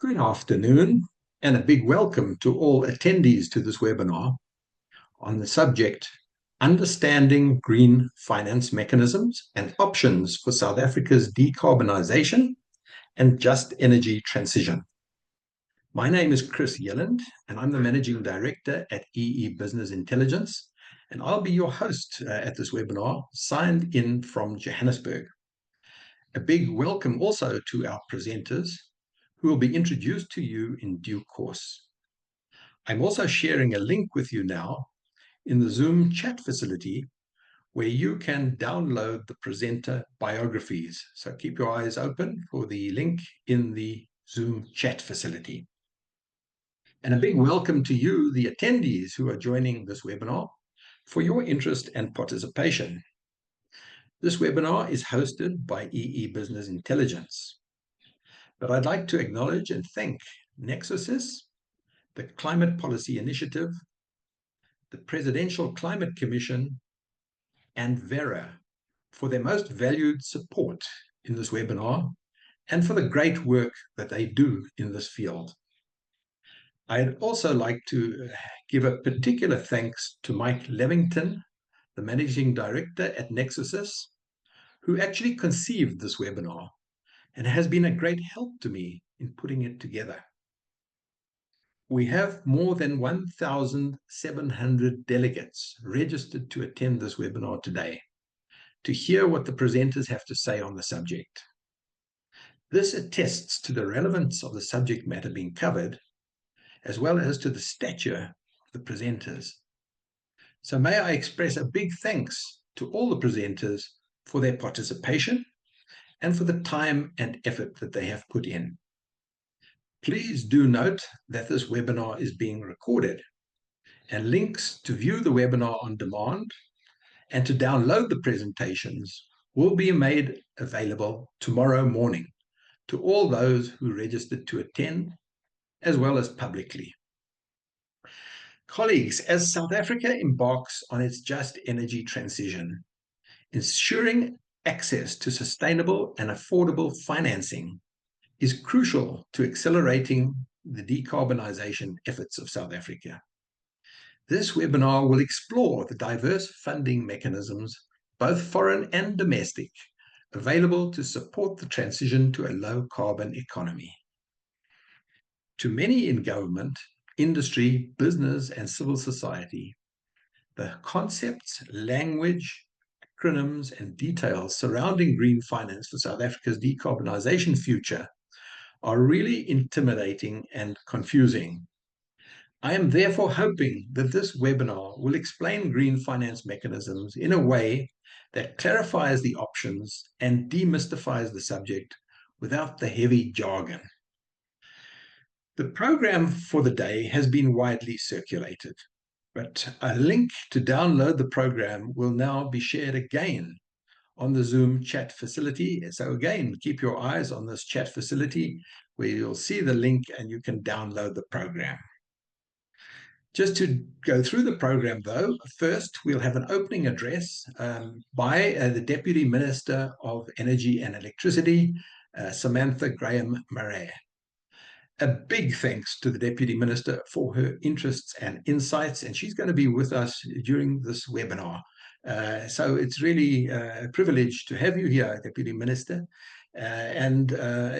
Good afternoon, and a big welcome to all attendees to this webinar on the subject Understanding Green Finance Mechanisms and Options for South Africa's Decarbonisation and Just Energy Transition. My name is Chris Yelland, and I'm the Managing Director at EE Business Intelligence, and I'll be your host at this webinar, signed in from Johannesburg. A big welcome also to our presenters, who will be introduced to you in due course. I'm also sharing a link with you now in the Zoom chat facility where you can download the presenter biographies. So keep your eyes open for the link in the Zoom chat facility. And a big welcome to you, the attendees who are joining this webinar, for your interest and participation. This webinar is hosted by EE Business Intelligence. But I'd like to acknowledge and thank Nexus, the Climate Policy Initiative, the Presidential Climate Commission, and Vera for their most valued support in this webinar and for the great work that they do in this field. I'd also like to give a particular thanks to Mike Levington, the Managing Director at Nexus, who actually conceived this webinar and has been a great help to me in putting it together. We have more than 1,700 delegates registered to attend this webinar today to hear what the presenters have to say on the subject. This attests to the relevance of the subject matter being covered, as well as to the stature of the presenters. So may I express a big thanks to all the presenters for their participation and for the time and effort that they have put in. Please do note that this webinar is being recorded, and links to view the webinar on demand and to download the presentations will be made available tomorrow morning to all those who registered to attend, as well as publicly. Colleagues, as South Africa embarks on its just energy transition, ensuring access to sustainable and affordable financing is crucial to accelerating the decarbonisation efforts of South Africa. This webinar will explore the diverse funding mechanisms, both foreign and domestic, available to support the transition to a low-carbon economy. To many in government, industry, business, and civil society, the concepts, language, acronyms, and details surrounding green finance for South Africa's decarbonisation future are really intimidating and confusing. I am therefore hoping that this webinar will explain green finance mechanisms in a way that clarifies the options and demystifies the subject without the heavy jargon. The program for the day has been widely circulated, but a link to download the program will now be shared again on the Zoom chat facility. So again, keep your eyes on this chat facility where you'll see the link and you can download the program. Just to go through the program, though, first we'll have an opening address by the Deputy Minister of Energy and Electricity, Samantha Graham-Murray. A big thanks to the Deputy Minister for her interests and insights, and she's going to be with us during this webinar. So it's really a privilege to have you here, Deputy Minister, and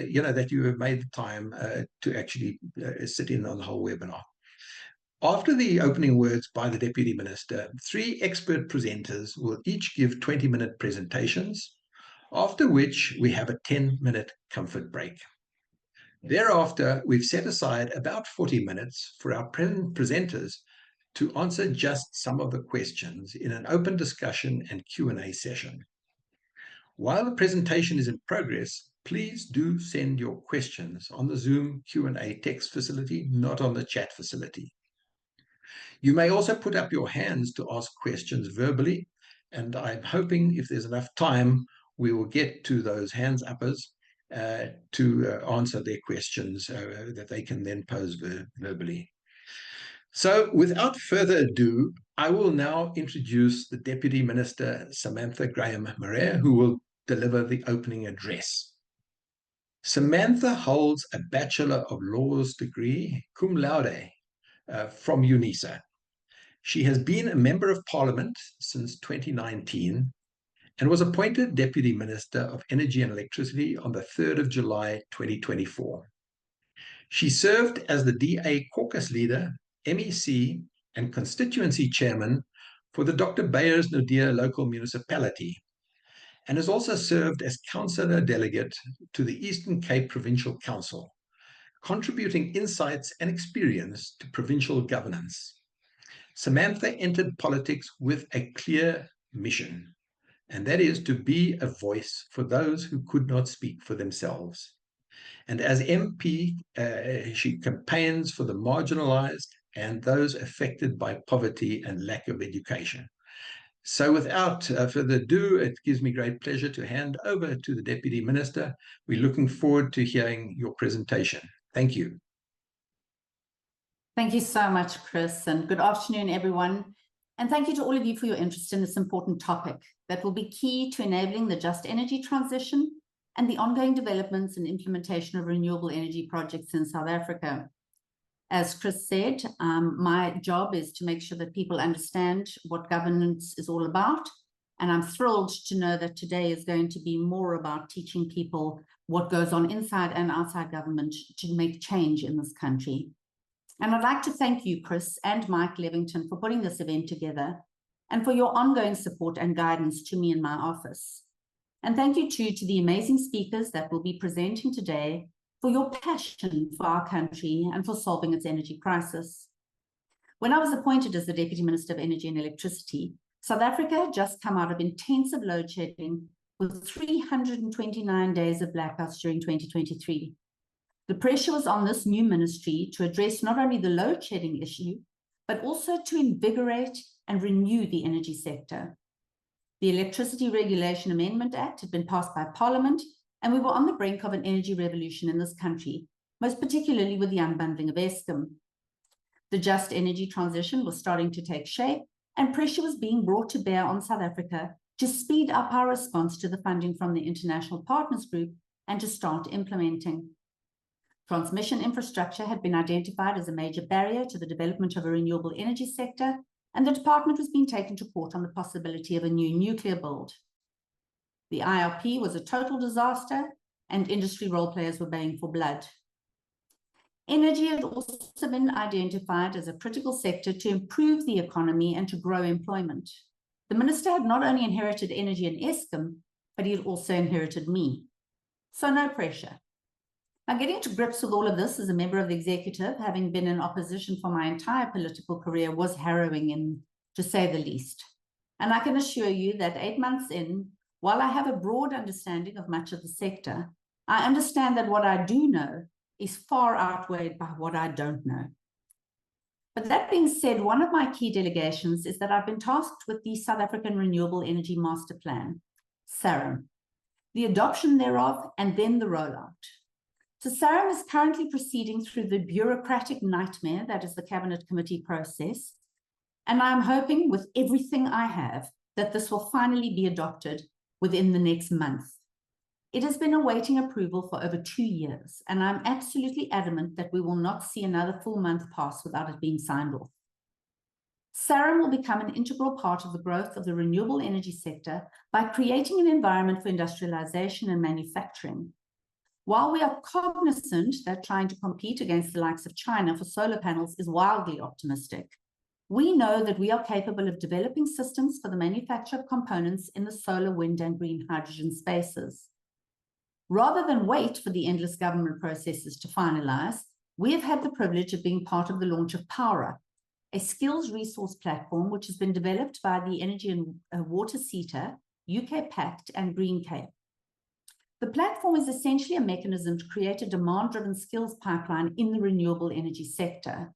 you know that you have made the time to actually sit in on the whole webinar. After the opening words by the Deputy Minister, 3 expert presenters will each give 20-minute presentations, after which we have a 10-minute comfort break. Thereafter, we've set aside about 40 minutes for our presenters to answer just some of the questions in an open discussion and Q&A session. While the presentation is in progress, please do send your questions on the Zoom Q&A text facility, not on the chat facility. You may also put up your hands to ask questions verbally, and I'm hoping if there's enough time, we will get to those hands uppers to answer their questions that they can then pose verbally. So without further ado, I will now introduce the Deputy Minister, Samantha Graham-Murray, who will deliver the opening address. Samantha holds a Bachelor of Laws degree, cum laude, from UNISA. She has been a Member of Parliament since 2019 and was appointed Deputy Minister of Energy and Electricity on the 3rd of July 2024. She served as the DA caucus leader, MEC, and constituency chairman for the Dr. Beyers Naudé local municipality, and has also served as councillor delegate to the Eastern Cape Provincial Council, contributing insights and experience to provincial governance. Samantha entered politics with a clear mission, and that is to be a voice for those who could not speak for themselves. And as MP, she campaigns for the marginalized and those affected by poverty and lack of education. So without further ado, it gives me great pleasure to hand over to the Deputy Minister. We're looking forward to hearing your presentation. Thank you. Thank you so much, Chris, and good afternoon, everyone. And thank you to all of you for your interest in this important topic that will be key to enabling the just energy transition and the ongoing developments and implementation of renewable energy projects in South Africa. As Chris said, my job is to make sure that people understand what governance is all about. And I'm thrilled to know that today is going to be more about teaching people what goes on inside and outside government to make change in this country. And I'd like to thank you, Chris and Mike Levington, for putting this event together and for your ongoing support and guidance to me in my office. And thank you too to the amazing speakers that will be presenting today for your passion for our country and for solving its energy crisis. When I was appointed as the Deputy Minister of Energy and Electricity, South Africa had just come out of intensive load shedding with 329 days of blackouts during 2023. The pressure was on this new ministry to address not only the load shedding issue, but also to invigorate and renew the energy sector. The Electricity Regulation Amendment Act had been passed by Parliament, and we were on the brink of an energy revolution in this country, most particularly with the unbundling of Eskom. The just energy transition was starting to take shape, and pressure was being brought to bear on South Africa to speed up our response to the funding from the International Partners Group and to start implementing. Transmission infrastructure had been identified as a major barrier to the development of a renewable energy sector, and the department was being taken to court on the possibility of a new nuclear build. The IRP was a total disaster, and industry role players were baying for blood. Energy had also been identified as a critical sector to improve the economy and to grow employment. The minister had not only inherited energy and Eskom, but he had also inherited me. So no pressure. Now, getting to grips with all of this as a member of the executive, having been in opposition for my entire political career, was harrowing, to say the least. And I can assure you that 8 months in, while I have a broad understanding of much of the sector, I understand that what I do know is far outweighed by what I don't know. But that being said, one of my key delegations is that I've been tasked with the South African Renewable Energy Master Plan, SAREM, the adoption thereof, and then the rollout. So SAREM is currently proceeding through the bureaucratic nightmare that is the Cabinet Committee process, and I'm hoping with everything I have that this will finally be adopted within the next month. It has been awaiting approval for over 2 years, and I'm absolutely adamant that we will not see another full month pass without it being signed off. SAREM will become an integral part of the growth of the renewable energy sector by creating an environment for industrialization and manufacturing. While we are cognizant that trying to compete against the likes of China for solar panels is wildly optimistic, we know that we are capable of developing systems for the manufacture of components in the solar, wind, and green hydrogen spaces. Rather than wait for the endless government processes to finalize, we have had the privilege of being part of the launch of Power, a skills resource platform which has been developed by the Energy and Water SETA, UK Pact, and Green Cape. The platform is essentially a mechanism to create a demand-driven skills pipeline in the renewable energy sector.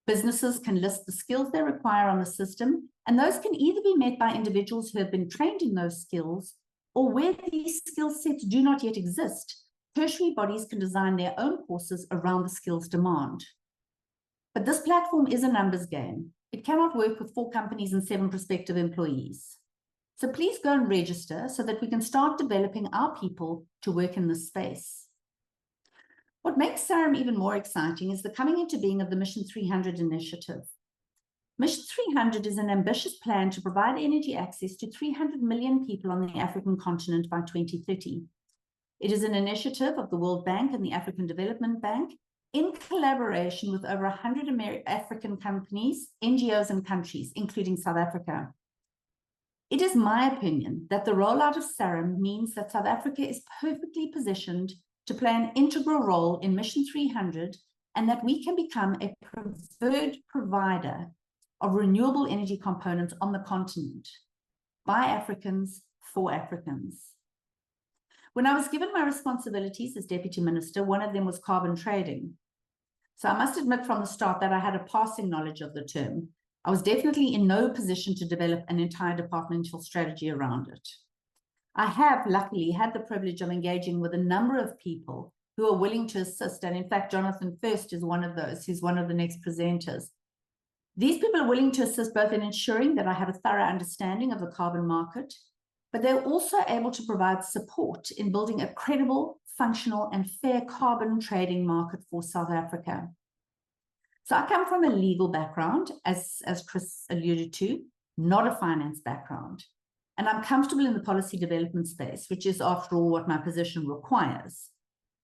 Businesses can list the skills they require on the system, and those can either be met by individuals who have been trained in those skills, or where these skill sets do not yet exist, tertiary bodies can design their own courses around the skills demand. But this platform is a numbers game. It cannot work with 4 companies and 7 prospective employees. So please go and register so that we can start developing our people to work in this space. What makes SARM even more exciting is the coming into being of the Mission 300 initiative. Mission 300 is an ambitious plan to provide energy access to 300 million people on the African continent by 2030. It is an initiative of the World Bank and the African Development Bank in collaboration with over 100 African companies, NGOs, and countries, including South Africa. It is my opinion that the rollout of SARM means that South Africa is perfectly positioned to play an integral role in Mission 300 and that we can become a preferred provider of renewable energy components on the continent by Africans for Africans. When I was given my responsibilities as Deputy Minister, one of them was carbon trading. So I must admit from the start that I had a passing knowledge of the term. I was definitely in no position to develop an entire departmental strategy around it. I have luckily had the privilege of engaging with a number of people who are willing to assist. And in fact, Jonathan First is one of those. He's one of the next presenters. These people are willing to assist both in ensuring that I have a thorough understanding of the carbon market, but they're also able to provide support in building a credible, functional, and fair carbon trading market for South Africa. So I come from a legal background, as Chris alluded to, not a finance background. And I'm comfortable in the policy development space, which is, after all, what my position requires.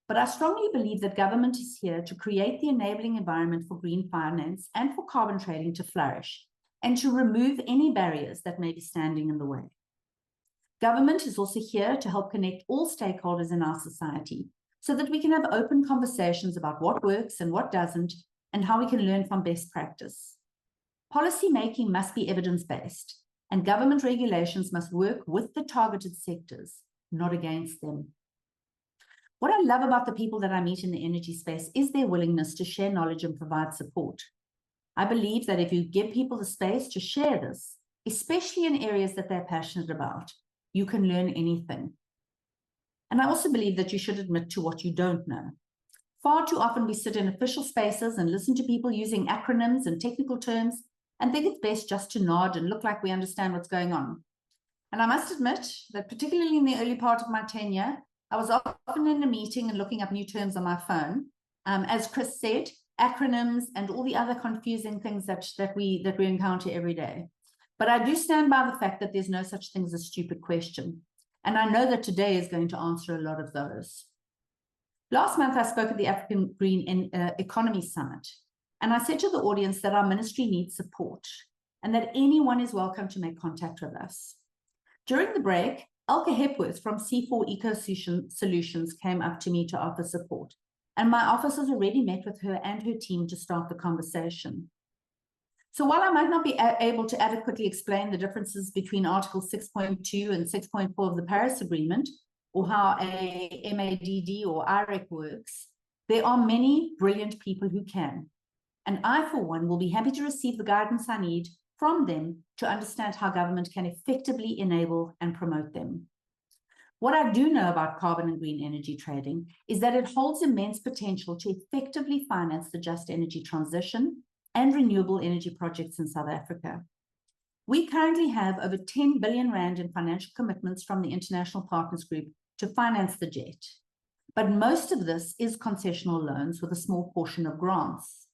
But I strongly believe that government is here to create the enabling environment for green finance and for carbon trading to flourish, and to remove any barriers that may be standing in the way. Government is also here to help connect all stakeholders in our society so that we can have open conversations about what works and what doesn't, and how we can learn from best practice. Policy making must be evidence-based, and government regulations must work with the targeted sectors, not against them. What I love about the people that I meet in the energy space is their willingness to share knowledge and provide support. I believe that if you give people the space to share this, especially in areas that they're passionate about, you can learn anything. And I also believe that you should admit to what you don't know. Far too often we sit in official spaces and listen to people using acronyms and technical terms and think it's best just to nod and look like we understand what's going on. And I must admit that particularly in the early part of my tenure, I was often in a meeting and looking up new terms on my phone. As Chris said, acronyms and all the other confusing things that we encounter every day. But I do stand by the fact that there's no such thing as a stupid question. And I know that today is going to answer a lot of those. Last month, I spoke at the African Green Economy Summit, and I said to the audience that our ministry needs support and that anyone is welcome to make contact with us. During the break, Elke Hepworth from C4 Eco Solutions came up to me to offer support, and my office has already met with her and her team to start the conversation. So while I might not be able to adequately explain the differences between Article 6.2 and 6.4 of the Paris Agreement, or how a MADD or IREC works, there are many brilliant people who can. And I, for one, will be happy to receive the guidance I need from them to understand how government can effectively enable and promote them. What I do know about carbon and green energy trading is that it holds immense potential to effectively finance the just energy transition and renewable energy projects in South Africa. We currently have over 10 billion Rand in financial commitments from the International Partners Group to finance the JET. But most of this is concessional loans with a small portion of grants.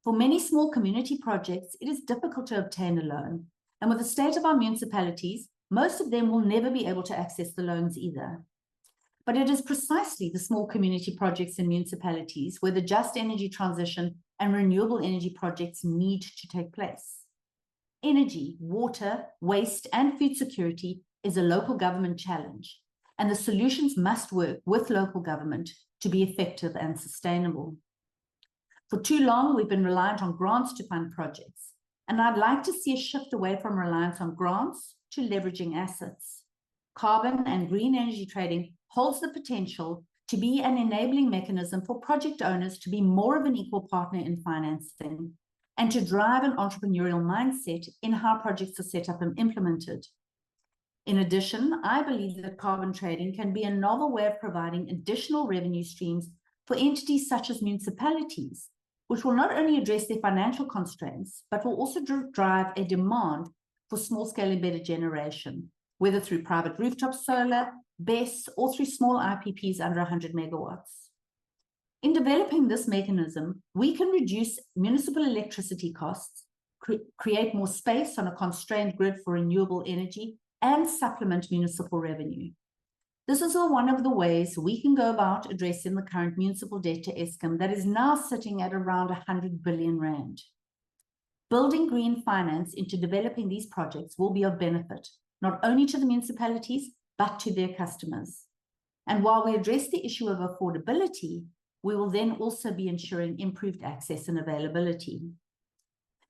For many small community projects, it is difficult to obtain a loan. And with the state of our municipalities, most of them will never be able to access the loans either. But it is precisely the small community projects in municipalities where the just energy transition and renewable energy projects need to take place. Energy, water, waste, and food security is a local government challenge, and the solutions must work with local government to be effective and sustainable. For too long, we've been reliant on grants to fund projects, and I'd like to see a shift away from reliance on grants to leveraging assets. Carbon and green energy trading holds the potential to be an enabling mechanism for project owners to be more of an equal partner in financing and to drive an entrepreneurial mindset in how projects are set up and implemented. In addition, I believe that carbon trading can be a novel way of providing additional revenue streams for entities such as municipalities, which will not only address their financial constraints, but will also drive a demand for small-scale embedded generation, whether through private rooftop solar, BESS, or through small IPPs under 100 megawatts. In developing this mechanism, we can reduce municipal electricity costs, create more space on a constrained grid for renewable energy, and supplement municipal revenue. This is one of the ways we can go about addressing the current municipal debt to Eskom that is now sitting at around 100 billion rand. Building green finance into developing these projects will be of benefit, not only to the municipalities, but to their customers. And while we address the issue of affordability, we will then also be ensuring improved access and availability.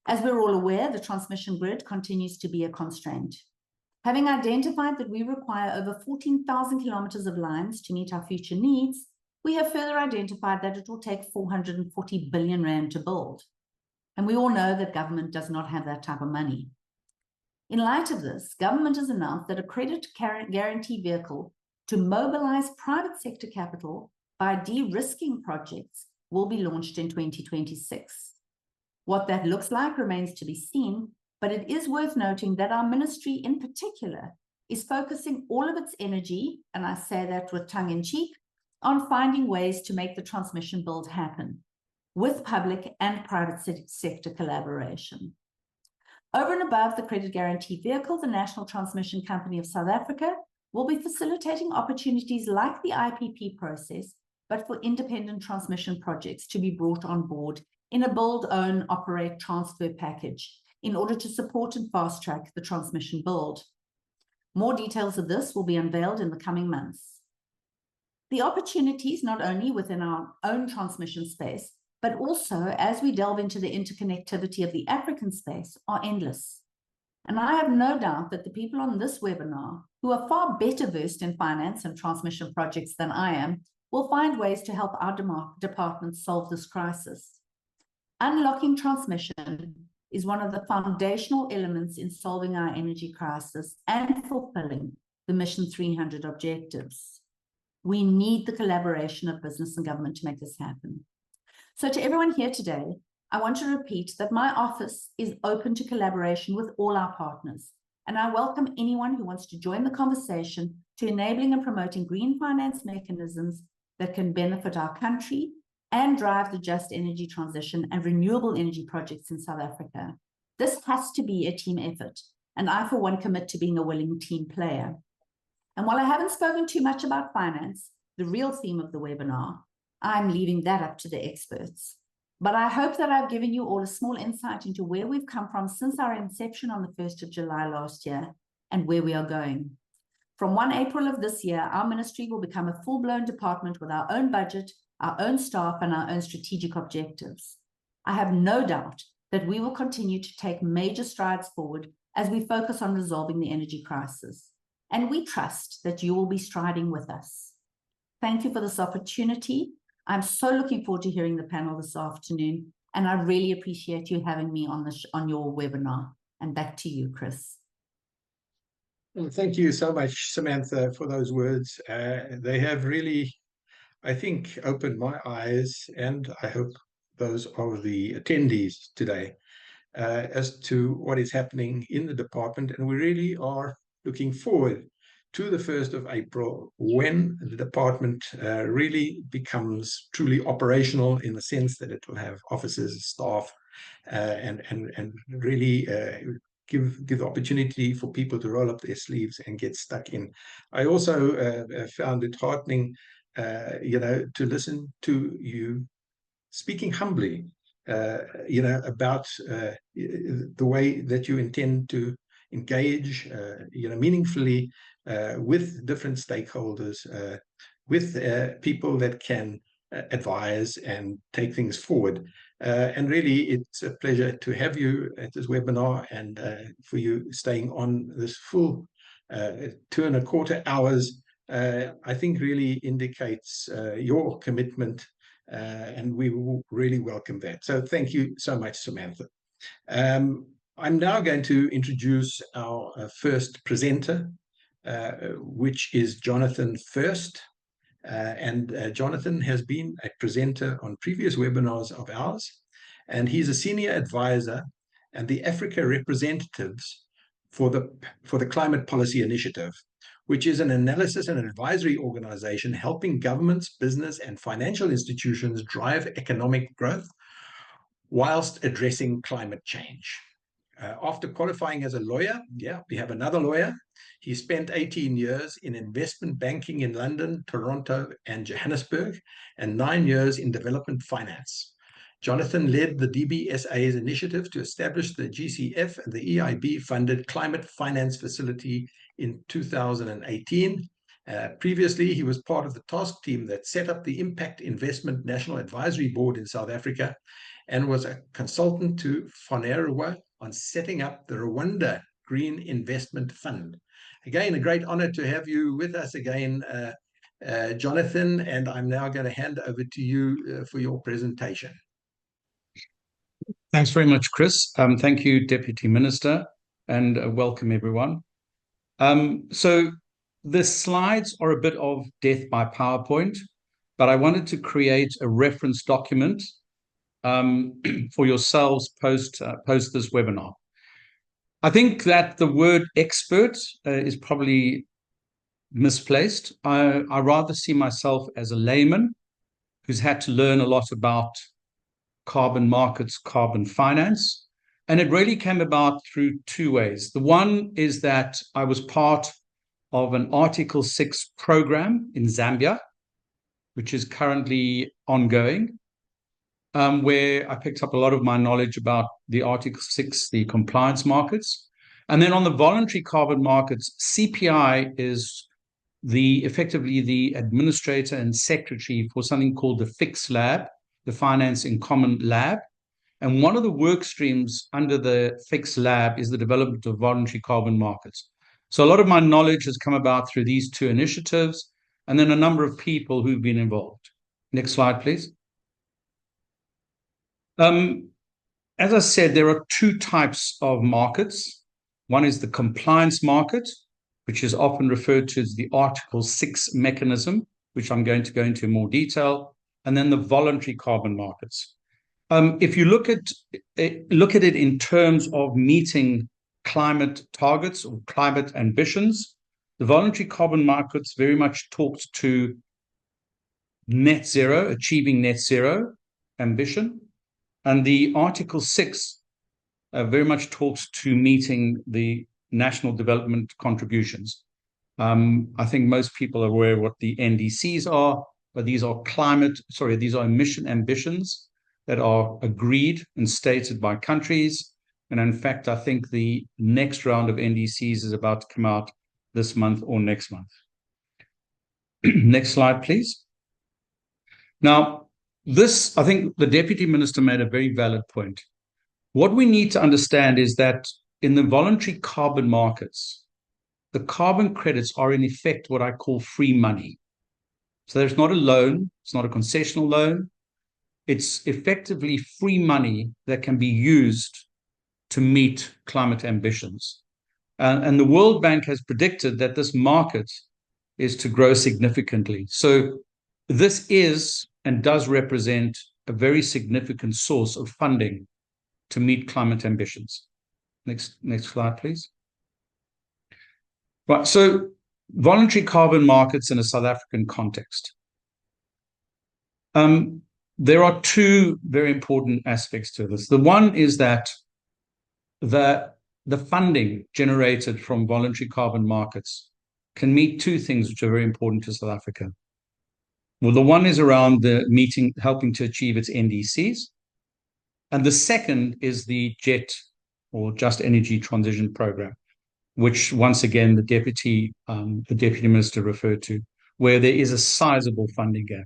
As we're all aware, the transmission grid continues to be a constraint. Having identified that we require over 14,000 kilometers of lines to meet our future needs, we have further identified that it will take 440 billion rand to build. And we all know that government does not have that type of money. In light of this, government has announced that a credit guarantee vehicle to mobilize private sector capital by de-risking projects will be launched in 2026. What that looks like remains to be seen, but it is worth noting that our ministry in particular is focusing all of its energy, and I say that with tongue in cheek, on finding ways to make the transmission build happen with public and private sector collaboration. Over and above the credit guarantee vehicle, the National Transmission Company of South Africa will be facilitating opportunities like the IPP process, but for independent transmission projects to be brought on board in a build, own, operate, transfer package in order to support and fast track the transmission build. More details of this will be unveiled in the coming months. The opportunities, not only within our own transmission space, but also as we delve into the interconnectivity of the African space, are endless. And I have no doubt that the people on this webinar, who are far better versed in finance and transmission projects than I am, will find ways to help our department solve this crisis. Unlocking transmission is one of the foundational elements in solving our energy crisis and fulfilling the Mission 300 objectives. We need the collaboration of business and government to make this happen. So to everyone here today, I want to repeat that my office is open to collaboration with all our partners, and I welcome anyone who wants to join the conversation to enabling and promoting green finance mechanisms that can benefit our country and drive the just energy transition and renewable energy projects in South Africa. This has to be a team effort, and I, for one, commit to being a willing team player. And while I haven't spoken too much about finance, the real theme of the webinar, I'm leaving that up to the experts. But I hope that I've given you all a small insight into where we've come from since our inception on the 1st of July last year and where we are going. From 1 April of this year, our ministry will become a full-blown department with our own budget, our own staff, and our own strategic objectives. I have no doubt that we will continue to take major strides forward as we focus on resolving the energy crisis. And we trust that you will be striding with us. Thank you for this opportunity. I'm so looking forward to hearing the panel this afternoon, and I really appreciate you having me on your webinar. And back to you, Chris. Well, thank you so much, Samantha, for those words. They have really, I think, opened my eyes, and I hope those of the attendees today, as to what is happening in the department. And we really are looking forward to the 1st of April, when the department really becomes truly operational, in the sense that it will have officers, staff, and really give the opportunity for people to roll up their sleeves and get stuck in. I also found it heartening, to listen to you speaking humbly, about the way that you intend to engage, meaningfully with different stakeholders, with people that can advise and take things forward. And really, it's a pleasure to have you at this webinar, and for you staying on this full 2.25 hours, I think really indicates your commitment, and we will really welcome that. So thank you so much, Samantha. I'm now going to introduce our first presenter, which is Jonathan First. Jonathan has been a presenter on previous webinars of ours, and he's a senior advisor and the Africa representatives for the Climate Policy Initiative, which is an analysis and advisory organization helping governments, business, and financial institutions drive economic growth whilst addressing climate change. After qualifying as a lawyer, we have another lawyer. He spent 18 years in investment banking in London, Toronto, and Johannesburg, and 9 years in development finance. Jonathan led the DBSA's initiative to establish the GCF and the EIB-funded climate finance facility in 2018. Previously, he was part of the task team that set up the Impact Investment National Advisory Board in South Africa and was a consultant to Fonerawa on setting up the Rwanda Green Investment Fund. Again, a great honor to have you with us again, Jonathan, and I'm now going to hand over to you for your presentation. Thanks very much, Chris. Thank you, Deputy Minister, and welcome everyone. So the slides are a bit of death by PowerPoint, but I wanted to create a reference document for yourselves post this webinar. I think that the word expert is probably misplaced. I rather see myself as a layman who's had to learn a lot about carbon markets, carbon finance, and it really came about through two ways. The one is that I was part of an Article 6 program in Zambia, which is currently ongoing, where I picked up a lot of my knowledge about the Article 6, the compliance markets. And then on the voluntary carbon markets, CPI is effectively the administrator and secretary for something called the FIX Lab, the Finance in Common Lab. And one of the work streams under the FIX Lab is the development of voluntary carbon markets. So a lot of my knowledge has come about through these two initiatives, and then a number of people who've been involved. Next slide, please. As I said, there are two types of markets. One is the compliance market, which is often referred to as the Article 6 mechanism, which I'm going to go into in more detail, and then the voluntary carbon markets. If you look at it in terms of meeting climate targets or climate ambitions, the voluntary carbon markets very much talks to net zero, achieving net zero ambition. And the Article 6 very much talks to meeting the national development contributions. I think most people are aware what the NDCs are, but these are emission ambitions that are agreed and stated by countries. And in fact, I think the next round of NDCs is about to come out this month or next month. Next slide, please. Now, I think the Deputy Minister made a very valid point. What we need to understand is that in the voluntary carbon markets, the carbon credits are in effect what I call free money. So there's not a loan, it's not a concessional loan. It's effectively free money that can be used to meet climate ambitions. And the World Bank has predicted that this market is to grow significantly. So this is and does represent a very significant source of funding to meet climate ambitions. Next slide, please. Right, so voluntary carbon markets in a South African context. There are two very important aspects to this. The one is that the funding generated from voluntary carbon markets can meet two things which are very important to South Africa. Well, the one is around helping to achieve its NDCs. And the second is the JET, or Just Energy Transition Program, which once again the Deputy Minister referred to, where there is a sizable funding gap.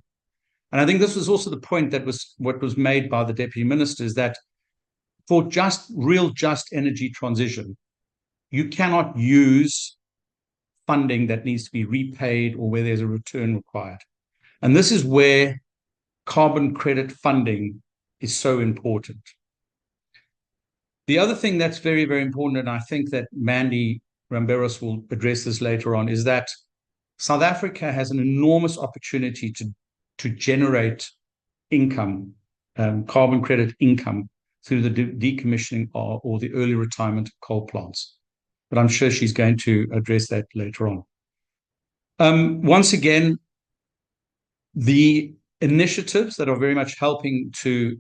And I think this was also the point that was made by the Deputy Minister, is that for real just energy transition, you cannot use funding that needs to be repaid or where there's a return required. And this is where carbon credit funding is so important. The other thing that's very, very important, and I think that Mandy Ramberos will address this later on, is that South Africa has an enormous opportunity to generate income, carbon credit income, through the decommissioning or the early retirement of coal plants. But I'm sure she's going to address that later on. Once again, the initiatives that are very much helping to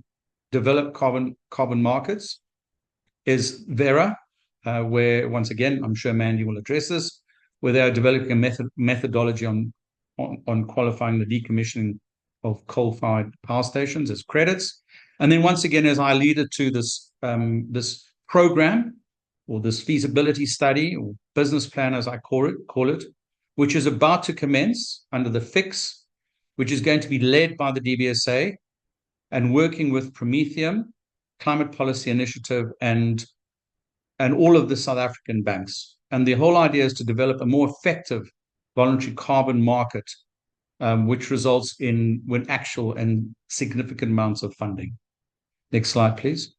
develop carbon markets is Vera, where once again, I'm sure Mandy will address this, where they are developing a methodology on qualifying the decommissioning of coal-fired power stations as credits. And then once again, as I alluded to, this program or this feasibility study or business plan, as I call it, which is about to commence under the FIX, which is going to be led by the DBSA and working with Prometheum, Climate Policy Initiative, and all of the South African banks. And the whole idea is to develop a more effective voluntary carbon market, which results in actual and significant amounts of funding. Next slide, please.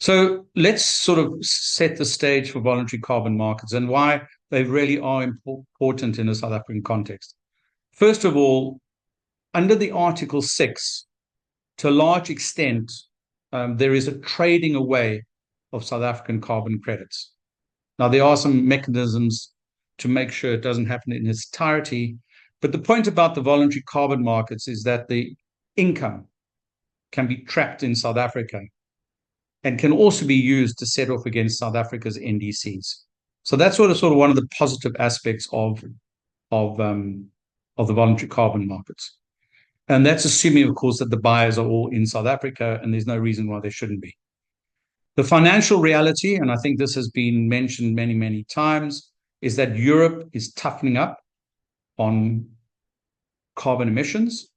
So let's sort of set the stage for voluntary carbon markets and why they really are important in a South African context. First of all, under the Article 6, to a large extent, there is a trading away of South African carbon credits. Now, there are some mechanisms to make sure it doesn't happen in its entirety, but the point about the voluntary carbon markets is that the income can be trapped in South Africa and can also be used to set off against South Africa's NDCs. So that's sort of one of the positive aspects of the voluntary carbon markets. And that's assuming, of course, that the buyers are all in South Africa, and there's no reason why they shouldn't be. The financial reality, and I think this has been mentioned many, many times, is that Europe is toughening up on carbon emissions.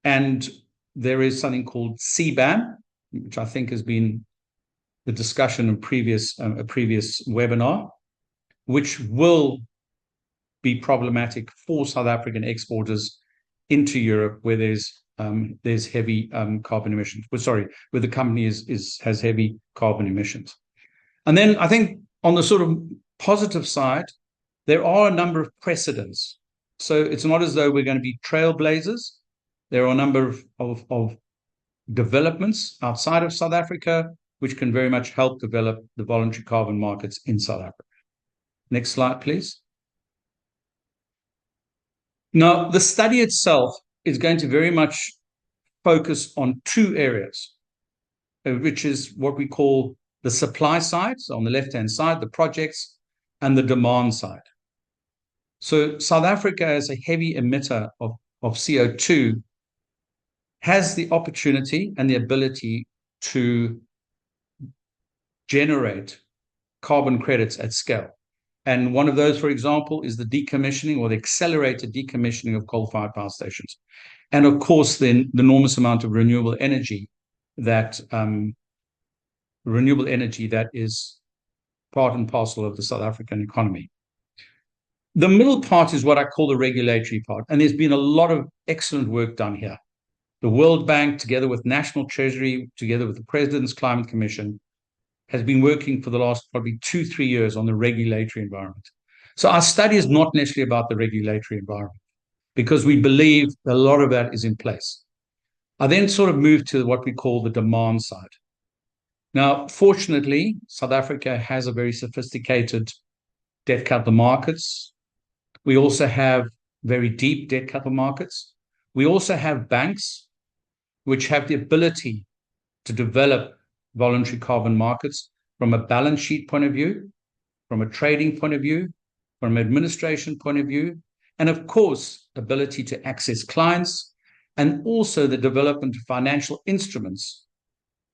And there is something called CBAM, which I think has been the discussion in a previous webinar, which will be problematic for South African exporters into Europe, where there's heavy carbon emissions. Where the company has heavy carbon emissions. And then I think on the sort of positive side, there are a number of precedents. So it's not as though we're going to be trailblazers. There are a number of developments outside of South Africa, which can very much help develop the voluntary carbon markets in South Africa. Next slide, please. Now, the study itself is going to very much focus on two areas, which is what we call the supply side, so on the left-hand side, the projects, and the demand side. So South Africa, as a heavy emitter of CO2, has the opportunity and the ability to generate carbon credits at scale. And one of those, for example, is the decommissioning or the accelerated decommissioning of coal-fired power stations. And of course, then the enormous amount of renewable energy that is part and parcel of the South African economy. The middle part is what I call the regulatory part. And there's been a lot of excellent work done here. The World Bank, together with National Treasury, together with the President's Climate Commission, has been working for the last probably 2-3 years on the regulatory environment. So our study is not necessarily about the regulatory environment, because we believe a lot of that is in place. I then sort of moved to what we call the demand side. Now, fortunately, South Africa has a very sophisticated debt capital markets. We also have very deep debt capital markets. We also have banks which have the ability to develop voluntary carbon markets from a balance sheet point of view, from a trading point of view, from an administration point of view, and of course, ability to access clients, and also the development of financial instruments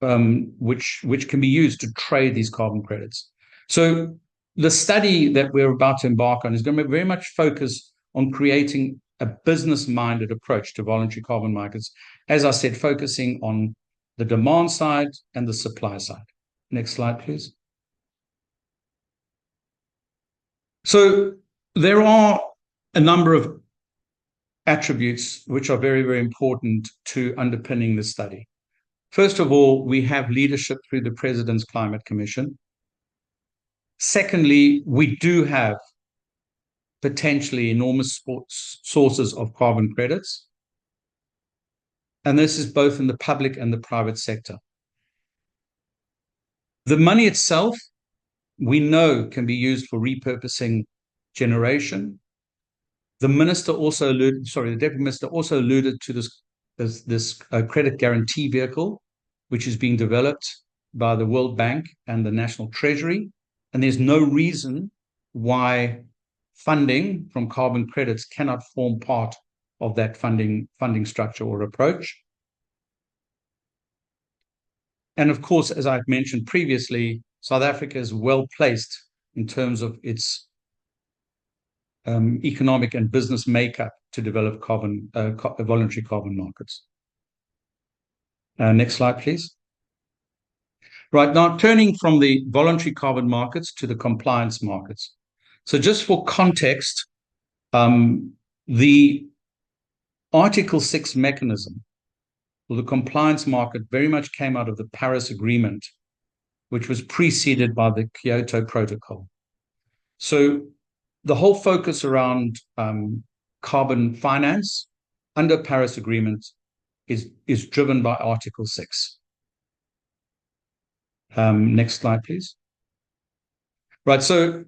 which can be used to trade these carbon credits. So the study that we're about to embark on is going to be very much focused on creating a business-minded approach to voluntary carbon markets, as I said, focusing on the demand side and the supply side. Next slide, please. So there are a number of attributes which are very, very important to underpinning the study. First of all, we have leadership through the President's Climate Commission. Secondly, we do have potentially enormous sources of carbon credits. And this is both in the public and the private sector. The money itself, we know, can be used for repurposing generation. The minister also alluded, sorry, the deputy minister also alluded to this credit guarantee vehicle, which is being developed by the World Bank and the National Treasury. And there's no reason why funding from carbon credits cannot form part of that funding structure or approach. And of course, as I've mentioned previously, South Africa is well placed in terms of its economic and business makeup to develop voluntary carbon markets. Next slide, please. Right, now turning from the voluntary carbon markets to the compliance markets. So just for context, the Article 6 mechanism, or the compliance market, very much came out of the Paris Agreement, which was preceded by the Kyoto Protocol. So the whole focus around carbon finance under Paris Agreement is driven by Article 6. Next slide, please. Right, so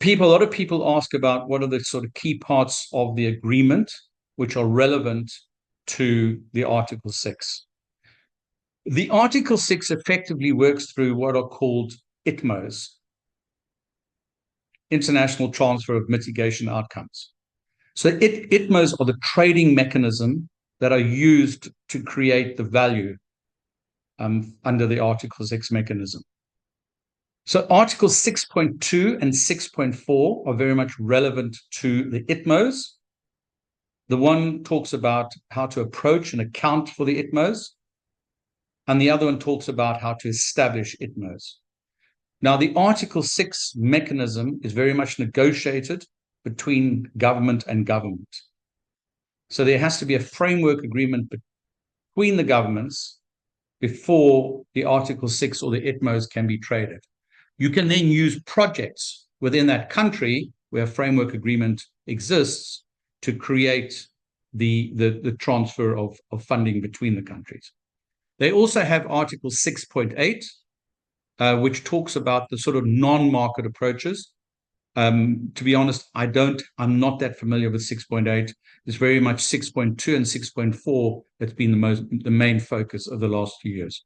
a lot of people ask about what are the sort of key parts of the agreement which are relevant to the Article 6. The Article 6 effectively works through what are called ITMOs, International Transfer of Mitigation Outcomes. So ITMOs are the trading mechanism that are used to create the value under the Article 6 mechanism. So Article 6.2 and 6.4 are very much relevant to the ITMOs. The one talks about how to approach and account for the ITMOs, and the other one talks about how to establish ITMOs. Now, the Article 6 mechanism is very much negotiated between government and government. So there has to be a framework agreement between the governments before the Article 6 or the ITMOs can be traded. You can then use projects within that country where a framework agreement exists to create the transfer of funding between the countries. They also have Article 6.8, which talks about the sort of non-market approaches. To be honest, I'm not that familiar with 6.8. It's very much 6.2 and 6.4 that's been the main focus of the last few years.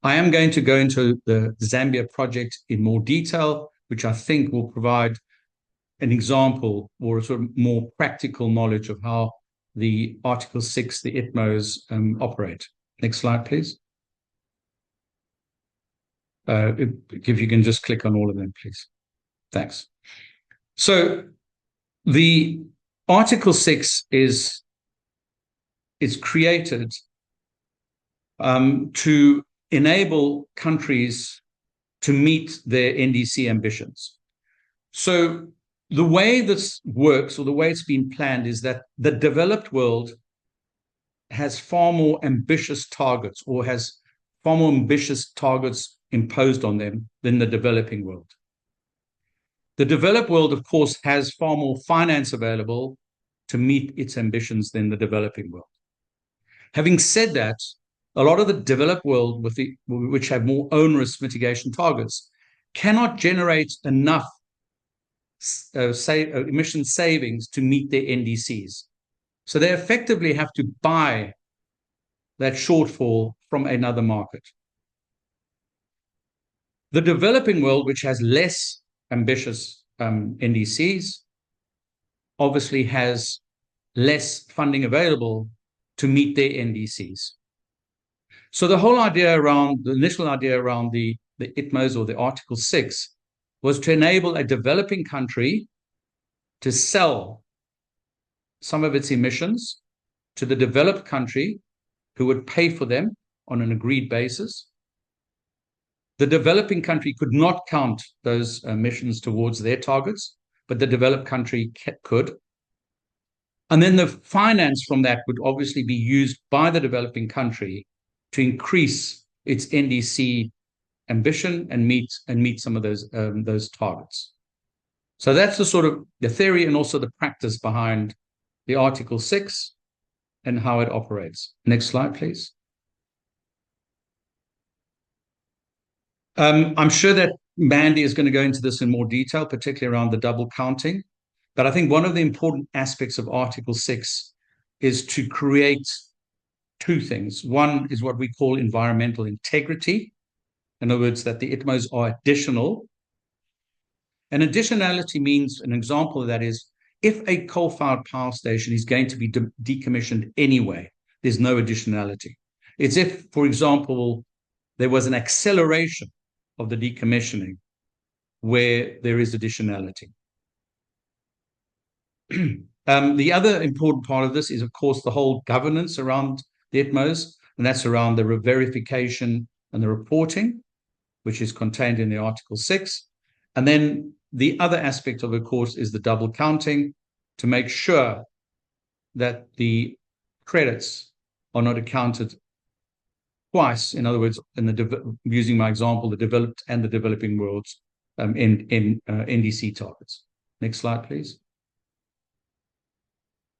I am going to go into the Zambia project in more detail, which I think will provide an example or a sort of more practical knowledge of how the Article 6, the ITMOs, operate. Next slide, please. If you can just click on all of them, please. Thanks. So the Article 6 is created to enable countries to meet their NDC ambitions. So the way this works, or the way it's been planned, is that the developed world has far more ambitious targets, or has far more ambitious targets imposed on them than the developing world. The developed world, of course, has far more finance available to meet its ambitions than the developing world. Having said that, a lot of the developed world, which have more onerous mitigation targets, cannot generate enough emission savings to meet their NDCs. So they effectively have to buy that shortfall from another market. The developing world, which has less ambitious NDCs, obviously has less funding available to meet their NDCs. So the whole idea around, the initial idea around the ITMOs, or the Article 6, was to enable a developing country to sell some of its emissions to the developed country, who would pay for them on an agreed basis. The developing country could not count those emissions towards their targets, but the developed country could. And then the finance from that would obviously be used by the developing country to increase its NDC ambition and meet some of those targets. So that's the sort of the theory and also the practice behind the Article 6 and how it operates. Next slide, please. I'm sure that Mandy is going to go into this in more detail, particularly around the double counting. But I think one of the important aspects of Article 6 is to create two things. One is what we call environmental integrity. In other words, that the ITMOs are additional. And additionality means, an example of that is, if a coal-fired power station is going to be decommissioned anyway, there's no additionality. It's if, for example, there was an acceleration of the decommissioning where there is additionality. The other important part of this is, of course, the whole governance around the ITMOs, and that's around the verification and the reporting, which is contained in the Article 6. And then the other aspect of it, of course, is the double counting, to make sure that the credits are not accounted twice. In other words, using my example, the developed and the developing worlds in NDC targets. Next slide, please.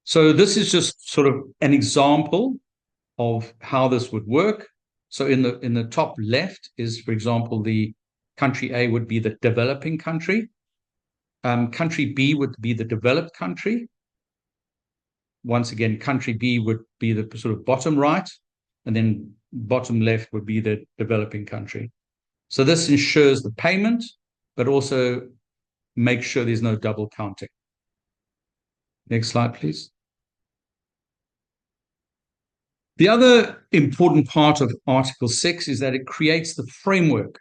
So this is just sort of an example of how this would work. So in the top left is, for example, the country A would be the developing country. Country B would be the developed country. Once again, country B would be the sort of bottom right, and then bottom left would be the developing country. So this ensures the payment, but also makes sure there's no double counting. Next slide, please. The other important part of Article 6 is that it creates the framework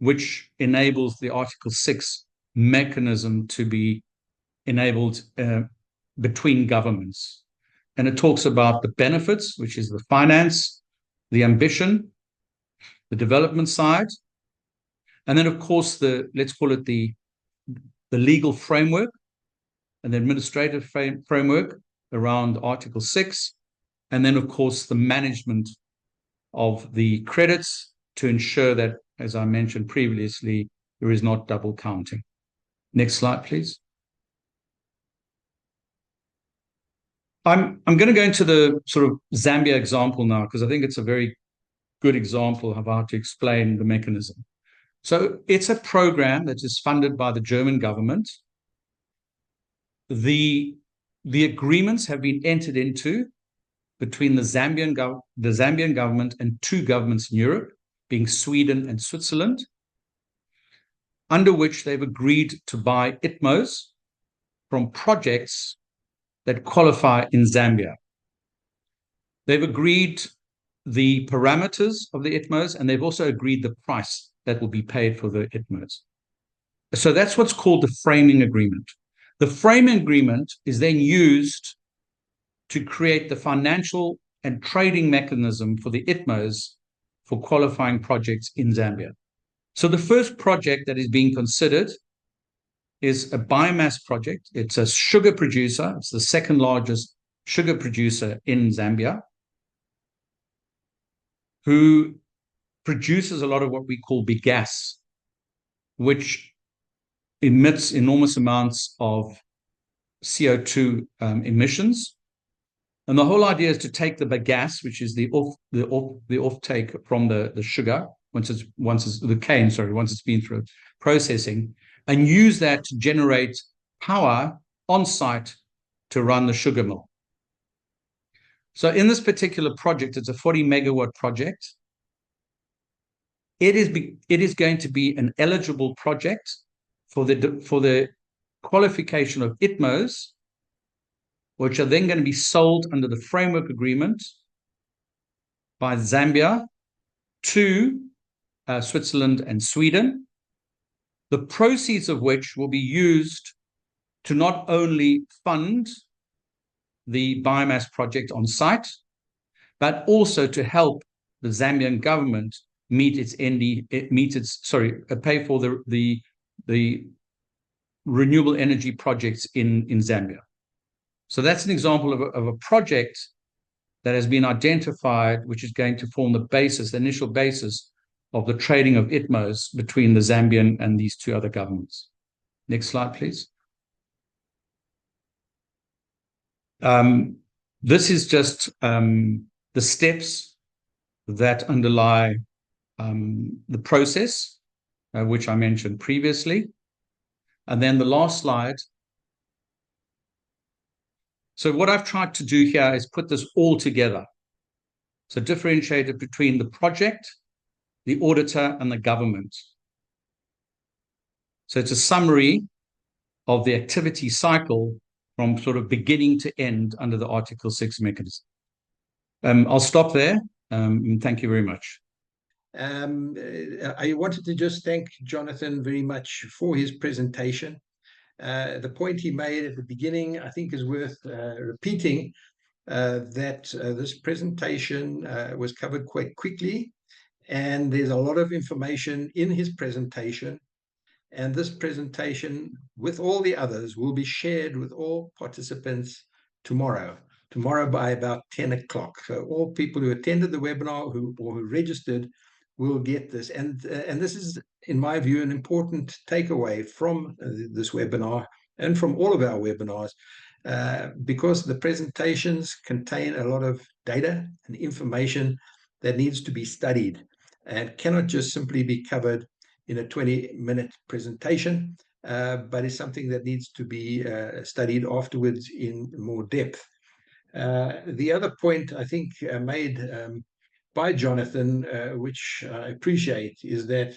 which enables the Article 6 mechanism to be enabled between governments. And it talks about the benefits, which is the finance, the ambition, the development side, and then, of course, let's call it the legal framework and the administrative framework around Article 6, and then, of course, the management of the credits to ensure that, as I mentioned previously, there is not double counting. Next slide, please. I'm going to go into the sort of Zambia example now, because I think it's a very good example of how to explain the mechanism. So it's a program that is funded by the German government. The agreements have been entered into between the Zambian government and two governments in Europe, being Sweden and Switzerland, under which they've agreed to buy ITMOs from projects that qualify in Zambia. They've agreed the parameters of the ITMOs, and they've also agreed the price that will be paid for the ITMOs. So that's what's called the framing agreement. The framing agreement is then used to create the financial and trading mechanism for the ITMOs for qualifying projects in Zambia. So the first project that is being considered is a biomass project. It's a sugar producer. It's the second largest sugar producer in Zambia, who produces a lot of what we call bagasse, which emits enormous amounts of CO2 emissions. And the whole idea is to take the bagasse, which is the offtake from the sugar, once it's been through processing, and use that to generate power on site to run the sugar mill. So in this particular project, it's a 40 megawatt project. It is going to be an eligible project for the qualification of ITMOs, which are then going to be sold under the framework agreement by Zambia to Switzerland and Sweden, the proceeds of which will be used to not only fund the biomass project on site, but also to help the Zambian government pay for the renewable energy projects in Zambia. So that's an example of a project that has been identified, which is going to form the initial basis of the trading of ITMOs between the Zambian and these two other governments. Next slide, please. This is just the steps that underlie the process, which I mentioned previously. And then the last slide. So what I've tried to do here is put this all together. So differentiate it between the project, the auditor, and the government. So it's a summary of the activity cycle from sort of beginning to end under the Article 6 mechanism. I'll stop there. Thank you very much. I wanted to just thank Jonathan very much for his presentation. The point he made at the beginning, I think, is worth repeating, that this presentation was covered quite quickly, and there's a lot of information in his presentation. And this presentation, with all the others, will be shared with all participants tomorrow by about 10 o'clock. So all people who attended the webinar or who registered will get this. And this is, in my view, an important takeaway from this webinar and from all of our webinars, because the presentations contain a lot of data and information that needs to be studied and cannot just simply be covered in a 20-minute presentation, but is something that needs to be studied afterwards in more depth. The other point I think made by Jonathan, which I appreciate, is that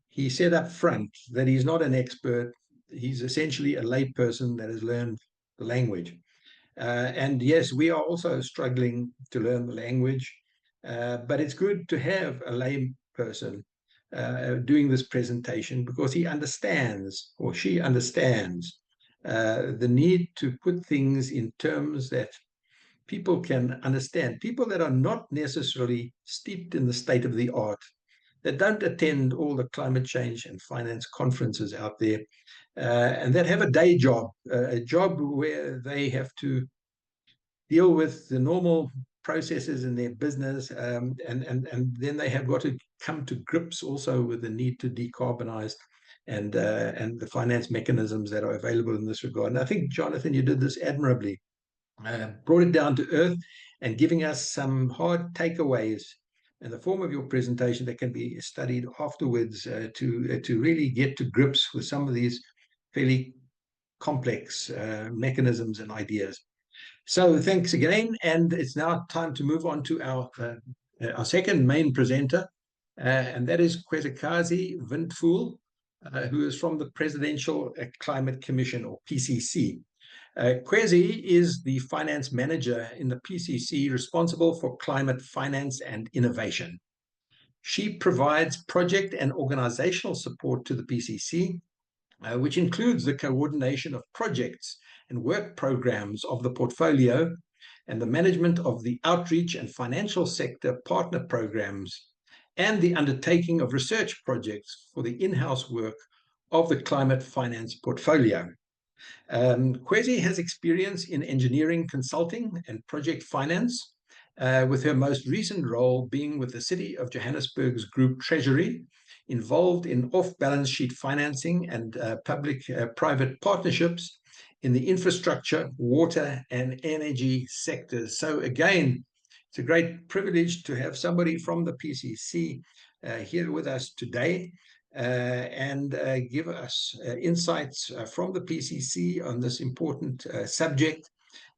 he said up front that he's not an expert. He's essentially a layperson that has learned the language. And yes, we are also struggling to learn the language, but it's good to have a lay person doing this presentation, because he understands, or she understands, the need to put things in terms that people can understand, people that are not necessarily steeped in the state of the art, that don't attend all the climate change and finance conferences out there, and that have a day job, a job where they have to deal with the normal processes in their business, and then they have got to come to grips also with the need to decarbonize and the finance mechanisms that are available in this regard. And I think, Jonathan, you did this admirably, brought it down to earth and giving us some hard takeaways in the form of your presentation that can be studied afterwards, to really get to grips with some of these fairly complex mechanisms and ideas. So thanks again, and it's now time to move on to our second main presenter, and that is Kwezikazi Windfull, who is from the Presidential Climate Commission, or PCC. Kwezi is the finance manager in the PCC, responsible for climate finance and innovation. She provides project and organizational support to the PCC, which includes the coordination of projects and work programs of the portfolio and the management of the outreach and financial sector partner programs, and the undertaking of research projects for the in-house work of the climate finance portfolio. Kwezi has experience in engineering consulting and project finance, with her most recent role being with the City of Johannesburg's Group Treasury, involved in off-balance sheet financing and public-private partnerships in the infrastructure, water, and energy sectors. So again, it's a great privilege to have somebody from the PCC here with us today, and give us insights from the PCC on this important subject.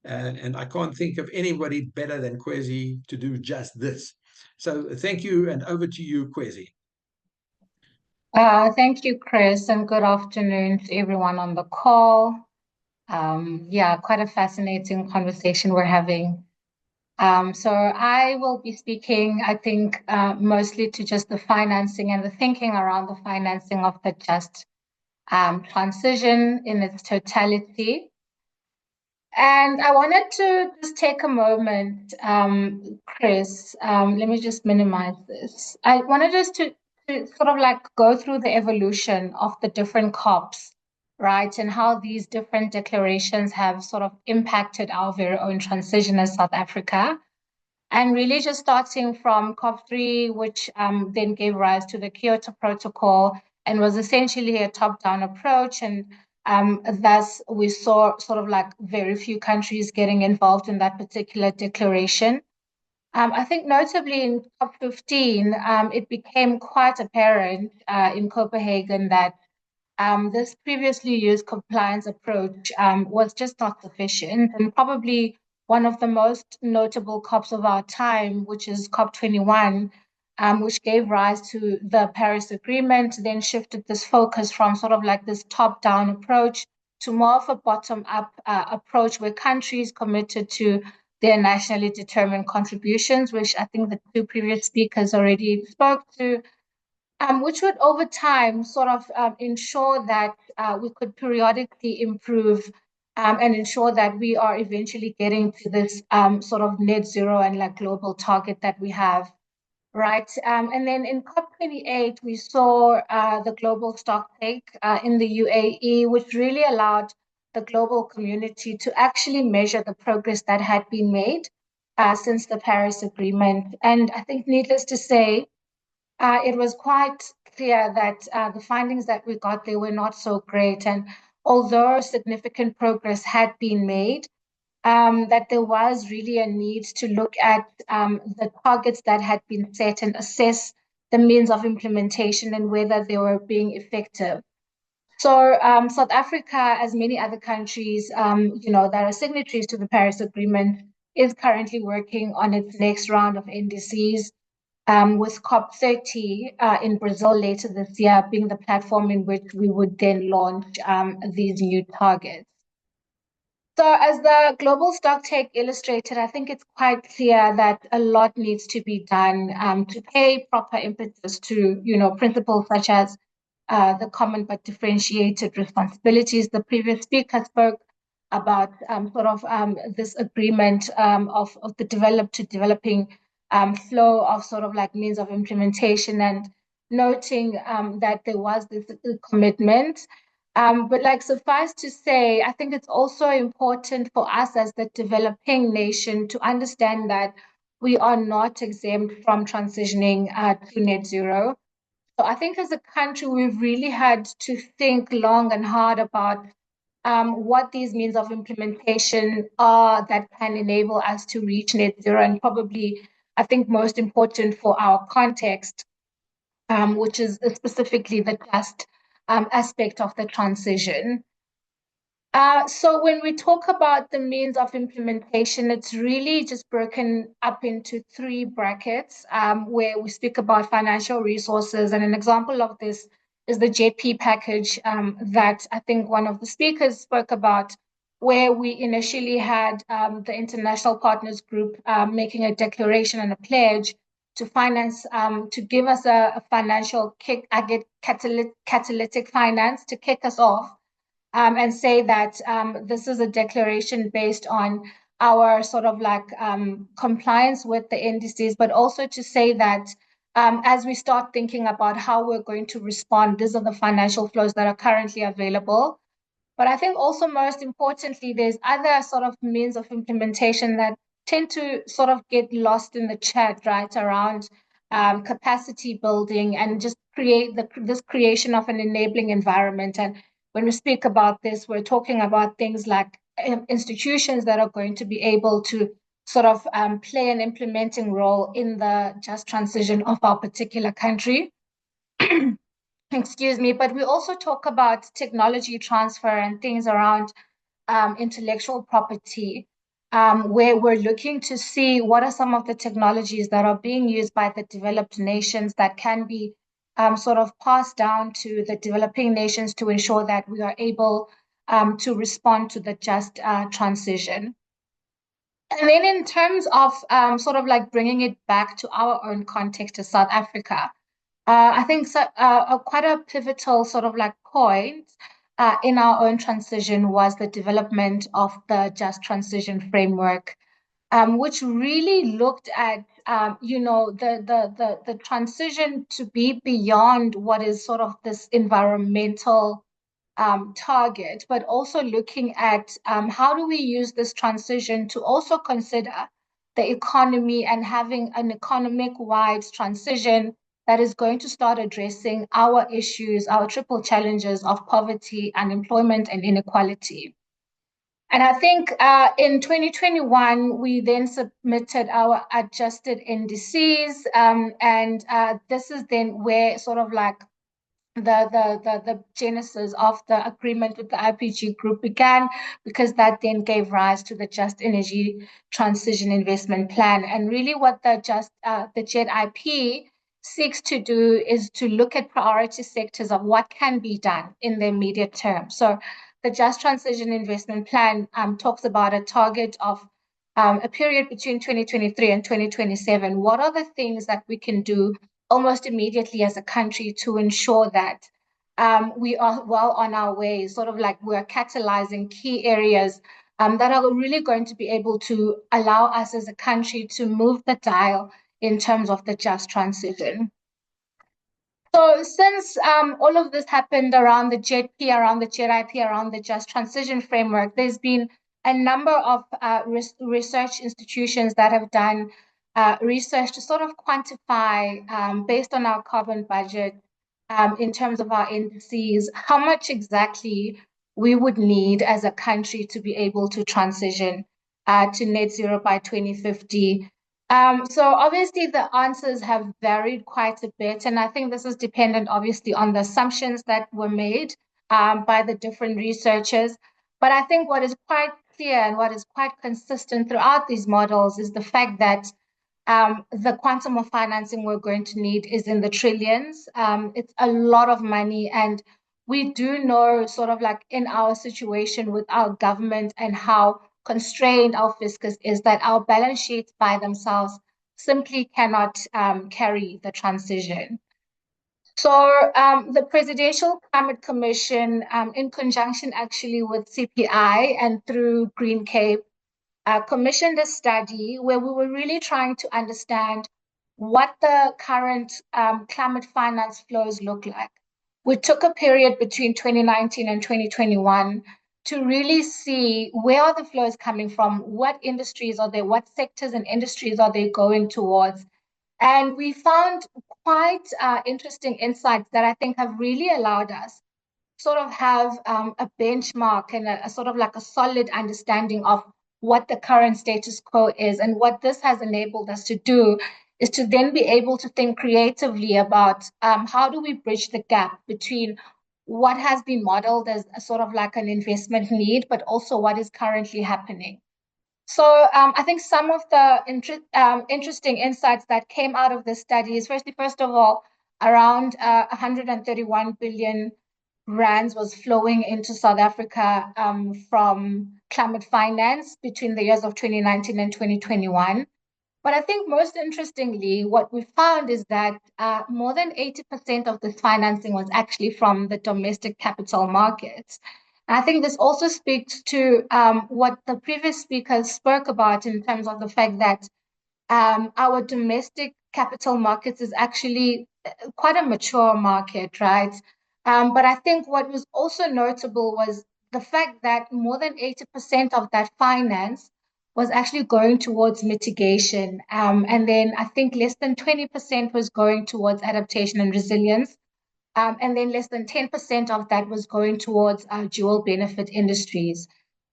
And I can't think of anybody better than Kwezi to do just this. So thank you, and over to you, Kwezi. Thank you, Chris, and good afternoon to everyone on the call. Yeah, quite a fascinating conversation we're having. So I will be speaking, I think, mostly to just the financing and the thinking around the financing of the just transition in its totality. And I wanted to just take a moment, Chris, let me just minimize this. I wanted us to sort of like go through the evolution of the different COPs, right? And how these different declarations have sort of impacted our very own transition as South Africa. And really just starting from COP3, which then gave rise to the Kyoto Protocol and was essentially a top-down approach. And thus we saw sort of like very few countries getting involved in that particular declaration. I think notably in COP15, it became quite apparent in Copenhagen that this previously used compliance approach was just not sufficient, and probably one of the most notable COPs of our time, which is COP21, which gave rise to the Paris Agreement, then shifted this focus from sort of like this top-down approach to more of a bottom-up approach where countries committed to their nationally determined contributions, which I think the two previous speakers already spoke to, which would over time sort of ensure that we could periodically improve and ensure that we are eventually getting to this sort of net zero and like global target that we have, right? And then in COP28, we saw the global stocktake in the UAE, which really allowed the global community to actually measure the progress that had been made since the Paris Agreement. And I think needless to say, it was quite clear that the findings that we got there were not so great. And although significant progress had been made, that there was really a need to look at the targets that had been set and assess the means of implementation and whether they were being effective. So South Africa, as many other countries, that are signatories to the Paris Agreement, is currently working on its next round of NDCs, with COP30 in Brazil later this year being the platform in which we would then launch these new targets. So as the global stocktake illustrated, I think it's quite clear that a lot needs to be done to pay proper impetus to, principles such as the common but differentiated responsibilities. The previous speaker spoke about this agreement of the developed to developing flow of sort of like means of implementation, and noting that there was this commitment. But like suffice to say, I think it's also important for us as the developing nation to understand that we are not exempt from transitioning to net zero. So I think as a country, we've really had to think long and hard about what these means of implementation are that can enable us to reach net zero, and probably, I think most important for our context, which is specifically the just aspect of the transition. So when we talk about the means of implementation, it's really just broken up into three brackets where we speak about financial resources. And an example of this is the JP package that I think one of the speakers spoke about, where we initially had the International Partners Group making a declaration and a pledge to finance, to give us a financial catalytic finance to kick us off, and say that this is a declaration based on our sort of like compliance with the NDCs, but also to say that as we start thinking about how we're going to respond, these are the financial flows that are currently available. But I think also most importantly, there's other sort of means of implementation that tend to sort of get lost in the chat, right, around capacity building and just create this creation of an enabling environment. And when we speak about this, we're talking about things like institutions that are going to be able to sort of play an implementing role in the just transition of our particular country. Excuse me, but we also talk about technology transfer and things around intellectual property, where we're looking to see what are some of the technologies that are being used by the developed nations that can be sort of passed down to the developing nations to ensure that we are able to respond to the just transition. And then in terms of sort of like bringing it back to our own context as South Africa, I think quite a pivotal sort of like point in our own transition was the development of the Just Transition Framework, which really looked at the transition to be beyond what is sort of this environmental target, but also looking at how do we use this transition to also consider the economy and having an economic-wide transition that is going to start addressing our issues, our triple challenges of poverty, unemployment, and inequality. And I think in 2021, we then submitted our adjusted NDCs, and this is then where sort of like the genesis of the agreement with the IPG group began because that then gave rise to the Just Energy Transition Investment Plan. And really what the JET-IP seeks to do is to look at priority sectors of what can be done in the immediate term. So the Just Transition Investment Plan talks about a target of a period between 2023 and 2027. What are the things that we can do almost immediately as a country to ensure that we are well on our way, sort of like we're catalyzing key areas that are really going to be able to allow us as a country to move the dial in terms of the just transition. So since all of this happened around the JET-P, around the JET-IP, around the Just Transition Framework, there's been a number of research institutions that have done research to sort of quantify, based on our carbon budget, in terms of our indices, how much exactly we would need as a country to be able to transition to net zero by 2050. So obviously the answers have varied quite a bit, and I think this is dependent obviously on the assumptions that were made by the different researchers. But I think what is quite clear and what is quite consistent throughout these models is the fact that the quantum of financing we're going to need is in the trillions. It's a lot of money, and we do know sort of like in our situation with our government and how constrained our fiscus is, that our balance sheets by themselves simply cannot carry the transition. So the Presidential Climate Commission, in conjunction actually with CPI and through Green Cape, commissioned a study where we were really trying to understand what the current climate finance flows look like. We took a period between 2019 and 2021 to really see where are the flows coming from, what industries are they, what sectors and industries are they going towards. And we found quite interesting insights that I think have really allowed us sort of have a benchmark and a sort of like a solid understanding of what the current status quo is. And what this has enabled us to do is to then be able to think creatively about how do we bridge the gap between what has been modeled as a sort of like an investment need, but also what is currently happening. So I think some of the interesting insights that came out of this study is first of all, around 131 billion rands was flowing into South Africa from climate finance between the years of 2019 and 2021. But I think most interestingly, what we found is that more than 80% of this financing was actually from the domestic capital markets. And I think this also speaks to what the previous speakers spoke about in terms of the fact that our domestic capital markets is actually quite a mature market, right? But I think what was also notable was the fact that more than 80% of that finance was actually going towards mitigation. And then I think less than 20% was going towards adaptation and resilience. And then less than 10% of that was going towards dual benefit industries.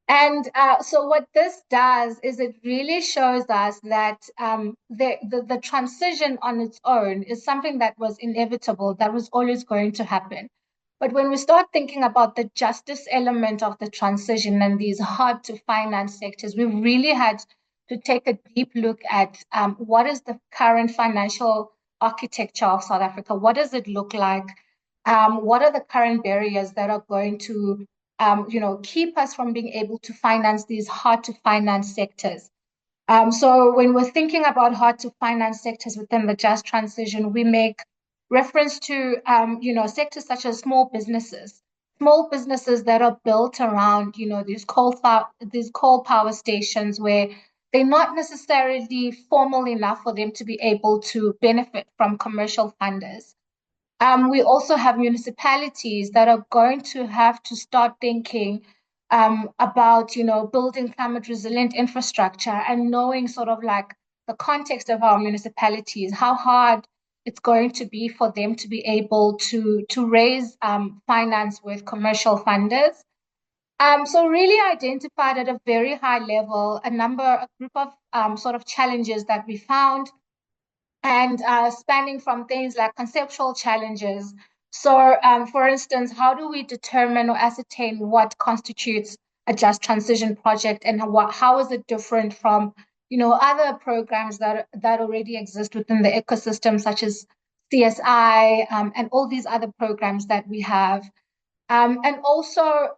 And so what this does is it really shows us that the transition on its own is something that was inevitable, that was always going to happen. But when we start thinking about the justice element of the transition and these hard to finance sectors, we really had to take a deep look at what is the current financial architecture of South Africa? What does it look like? What are the current barriers that are going to keep us from being able to finance these hard to finance sectors? So when we're thinking about hard to finance sectors within the just transition, we make reference to sectors such as small businesses that are built around these coal power stations where they're not necessarily formal enough for them to be able to benefit from commercial funders. We also have municipalities that are going to have to start thinking about building climate resilient infrastructure and knowing sort of like the context of our municipalities, how hard it's going to be for them to be able to raise finance with commercial funders. So really identified at a very high level a group of sort of challenges that we found, and spanning from things like conceptual challenges, So, for instance, how do we determine or ascertain what constitutes a just transition project, and how is it different from, other programs that already exist within the ecosystem, such as CSI, and all these other programs that we have? And also,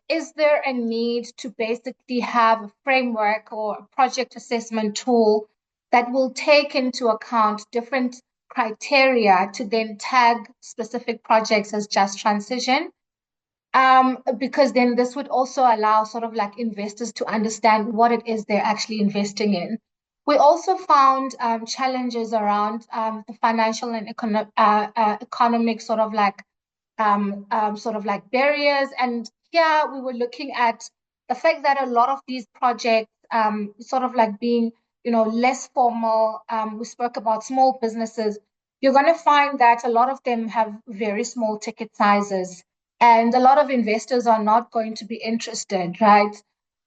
is there a need to basically have a framework or a project assessment tool that will take into account different criteria to then tag specific projects as just transition? Because then this would also allow sort of like investors to understand what it is they're actually investing in. We also found challenges around the financial and economic sort of like barriers. And here we were looking at the fact that a lot of these projects sort of like being, less formal. We spoke about small businesses. You're going to find that a lot of them have very small ticket sizes, and a lot of investors are not going to be interested, right?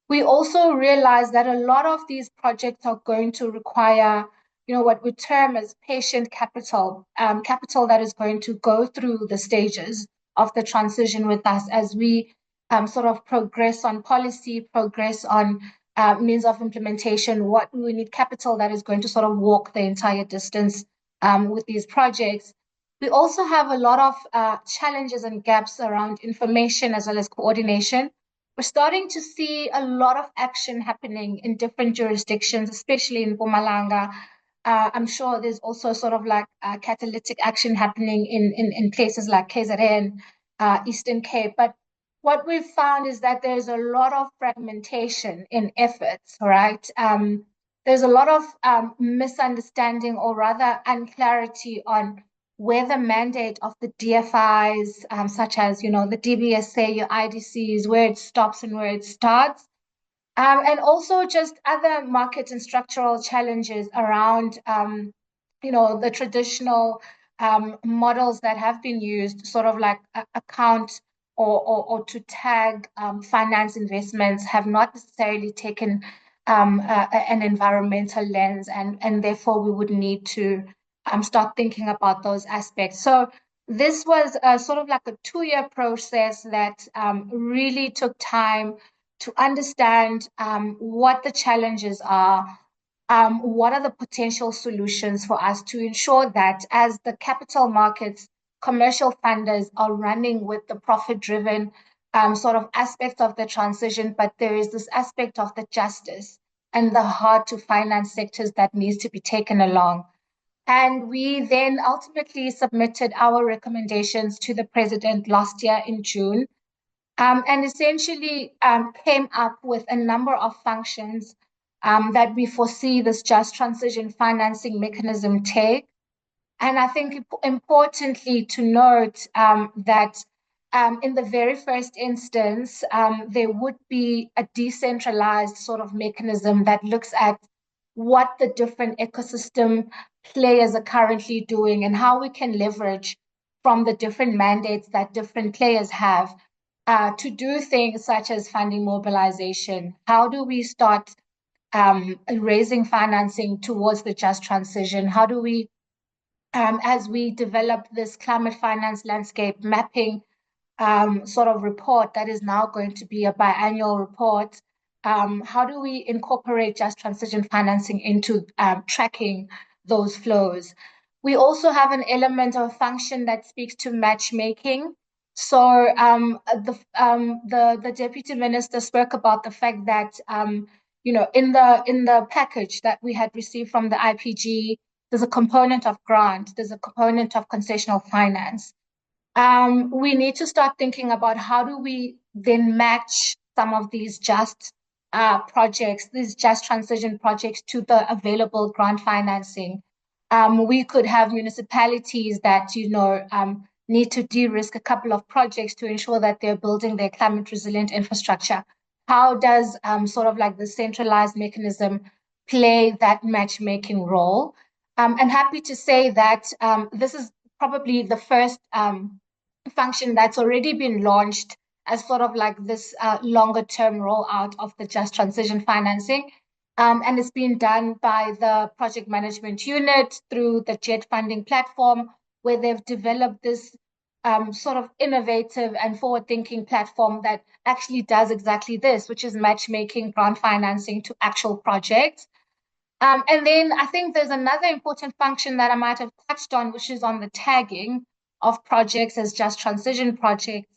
We also realize that a lot of these projects are going to require, what we term as patient capital, capital that is going to go through the stages of the transition with us as we sort of progress on policy, progress on means of implementation. What we need capital that is going to sort of walk the entire distance with these projects. We also have a lot of challenges and gaps around information as well as coordination. We're starting to see a lot of action happening in different jurisdictions, especially in Mpumalanga. I'm sure there's also sort of like catalytic action happening in places like KZN, Eastern Cape. But what we've found is that there's a lot of fragmentation in efforts, right? There's a lot of misunderstanding, or rather unclarity on where the mandate of the DFIs, such as, the DBSA, your IDCs, where it stops and where it starts. And also just other market and structural challenges around, the traditional models that have been used, sort of like account or to tag finance investments, have not necessarily taken an environmental lens, and therefore we would need to start thinking about those aspects. So this was sort of like a 2-year process that really took time to understand what the challenges are, what are the potential solutions for us to ensure that as the capital markets, commercial funders are running with the profit-driven sort of aspect of the transition, but there is this aspect of the justice and the hard-to-finance sectors that needs to be taken along. And we then ultimately submitted our recommendations to the president last year in June, and essentially came up with a number of functions that we foresee this just transition financing mechanism take. And I think importantly to note that in the very first instance, there would be a decentralized sort of mechanism that looks at what the different ecosystem players are currently doing and how we can leverage from the different mandates that different players have to do things such as funding mobilization. How do we start raising financing towards the just transition? How do we, as we develop this climate finance landscape mapping sort of report that is now going to be a biannual report, how do we incorporate just transition financing into tracking those flows? We also have an element of a function that speaks to matchmaking. So the deputy minister spoke about the fact that in the package that we had received from the IPG, there's a component of grant, there's a component of concessional finance. We need to start thinking about how do we then match some of these just projects, these just transition projects, to the available grant financing. We could have municipalities that, need to de-risk a couple of projects to ensure that they're building their climate resilient infrastructure. How does sort of like the centralized mechanism play that matchmaking role? And happy to say that this is probably the first function that's already been launched as sort of like this longer term rollout of the just transition financing. And it's been done by the project management unit through the JET funding platform, where they've developed this sort of innovative and forward-thinking platform that actually does exactly this, which is matchmaking grant financing to actual projects. And then I think there's another important function that I might have touched on, which is on the tagging of projects as just transition projects.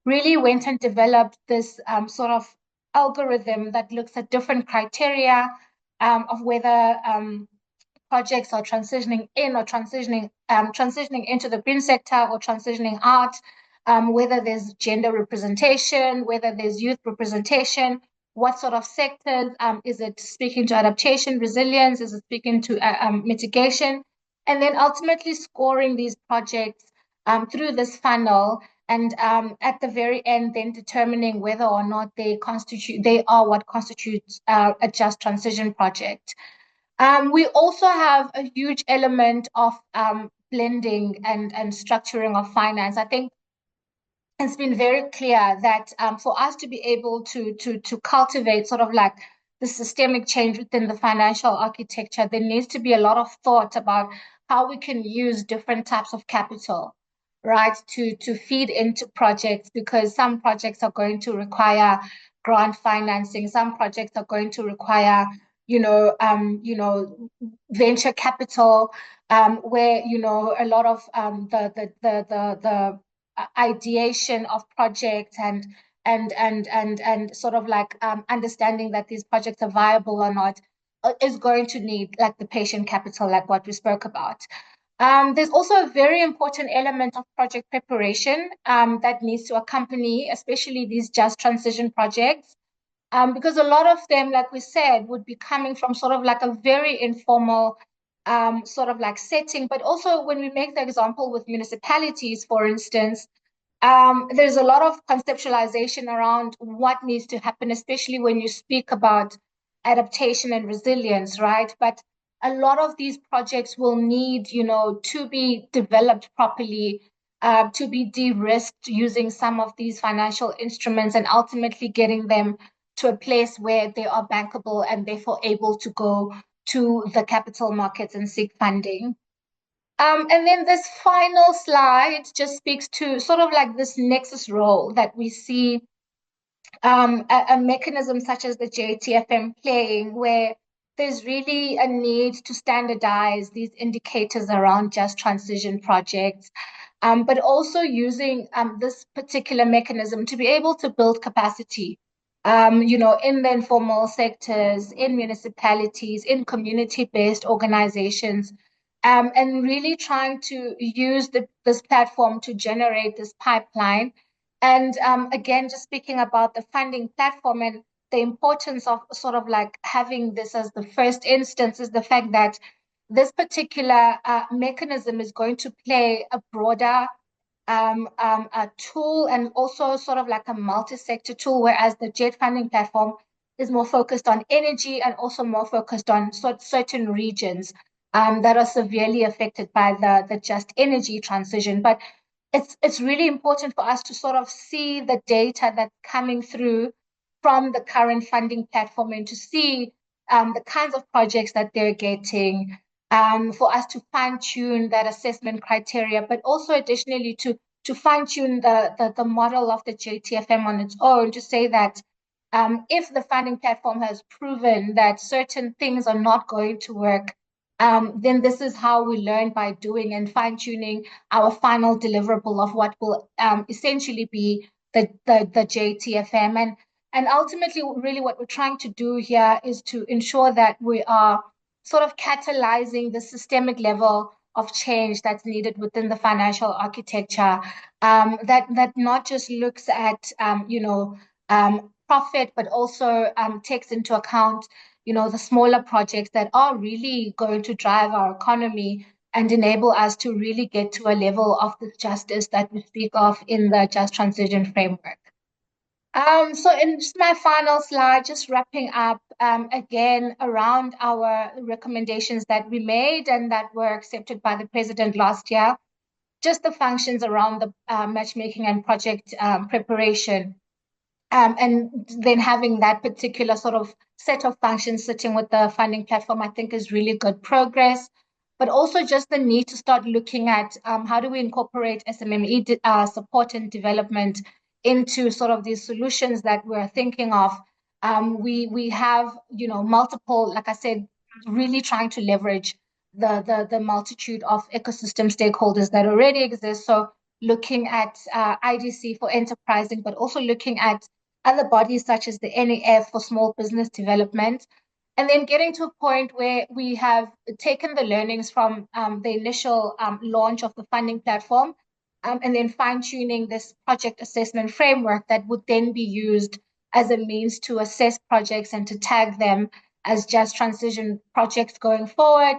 Really went and developed this sort of algorithm that looks at different criteria of whether projects are transitioning in or transitioning into the green sector or transitioning out, whether there's gender representation, whether there's youth representation, what sort of sectors, is it speaking to adaptation, resilience, is it speaking to mitigation, and then ultimately scoring these projects through this funnel, and at the very end then determining whether or not they are what constitutes a just transition project. We also have a huge element of blending and structuring of finance. I think it's been very clear that for us to be able to cultivate sort of like the systemic change within the financial architecture, there needs to be a lot of thought about how we can use different types of capital, right, to feed into projects, because some projects are going to require grant financing, some projects are going to require venture capital, where a lot of the ideation of projects and sort of like understanding that these projects are viable or not is going to need like the patient capital, like what we spoke about. There's also a very important element of project preparation that needs to accompany, especially these just transition projects, because a lot of them, like we said, would be coming from sort of like a very informal sort of like setting. But also when we make the example with municipalities, for instance, there's a lot of conceptualization around what needs to happen, especially when you speak about adaptation and resilience, right? But a lot of these projects will need, to be developed properly, to be de-risked using some of these financial instruments, and ultimately getting them to a place where they are bankable and therefore able to go to the capital markets and seek funding. And then this final slide just speaks to sort of like this nexus role that we see a mechanism such as the JTFM playing, where there's really a need to standardize these indicators around just transition projects, but also using this particular mechanism to be able to build capacity, in the informal sectors, in municipalities, in community-based organizations, and really trying to use this platform to generate this pipeline. And again, just speaking about the funding platform and the importance of sort of like having this as the first instance, is the fact that this particular mechanism is going to play a broader a tool, and also sort of like a multi-sector tool, whereas the JET funding platform is more focused on energy and also more focused on certain regions that are severely affected by the just energy transition. But it's really important for us to sort of see the data that's coming through from the current funding platform, and to see the kinds of projects that they're getting, for us to fine-tune that assessment criteria, but also additionally to fine-tune the model of the JTFM on its own, to say that if the funding platform has proven that certain things are not going to work, then this is how we learn, by doing and fine-tuning our final deliverable of what will essentially be the JTFM. And ultimately, really what we're trying to do here is to ensure that we are sort of catalyzing the systemic level of change that's needed within the financial architecture, that not just looks at profit, but also takes into account the smaller projects that are really going to drive our economy and enable us to really get to a level of this justice that we speak of in the Just Transition Framework. So in just my final slide, just wrapping up again around our recommendations that we made and that were accepted by the President last year, just the functions around the matchmaking and project preparation. And then having that particular sort of set of functions sitting with the funding platform, I think is really good progress. but also just the need to start looking at how do we incorporate SMME support and development into sort of these solutions that we're thinking of. We have, you know, multiple, like I said, really trying to leverage the multitude of ecosystem stakeholders that already exist. So looking at IDC for enterprising, but also looking at other bodies such as the NEF for small business development, and then getting to a point where we have taken the learnings from the initial launch of the funding platform, and then fine-tuning this project assessment framework that would then be used as a means to assess projects and to tag them as just transition projects going forward.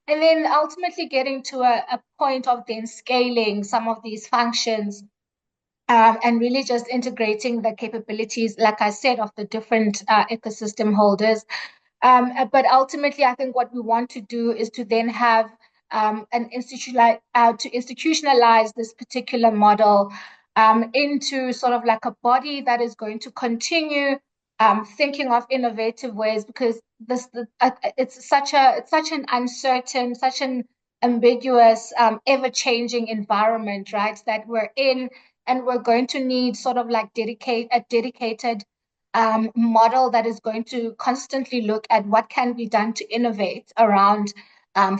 And then ultimately getting to a point of then scaling some of these functions and really just integrating the capabilities, like I said, of the different ecosystem holders. But ultimately, I think what we want to do is to then have to institutionalize this particular model into sort of like a body that is going to continue thinking of innovative ways, because it's such an uncertain, such an ambiguous, ever-changing environment, right, that we're in, and we're going to need sort of like a dedicated model that is going to constantly look at what can be done to innovate around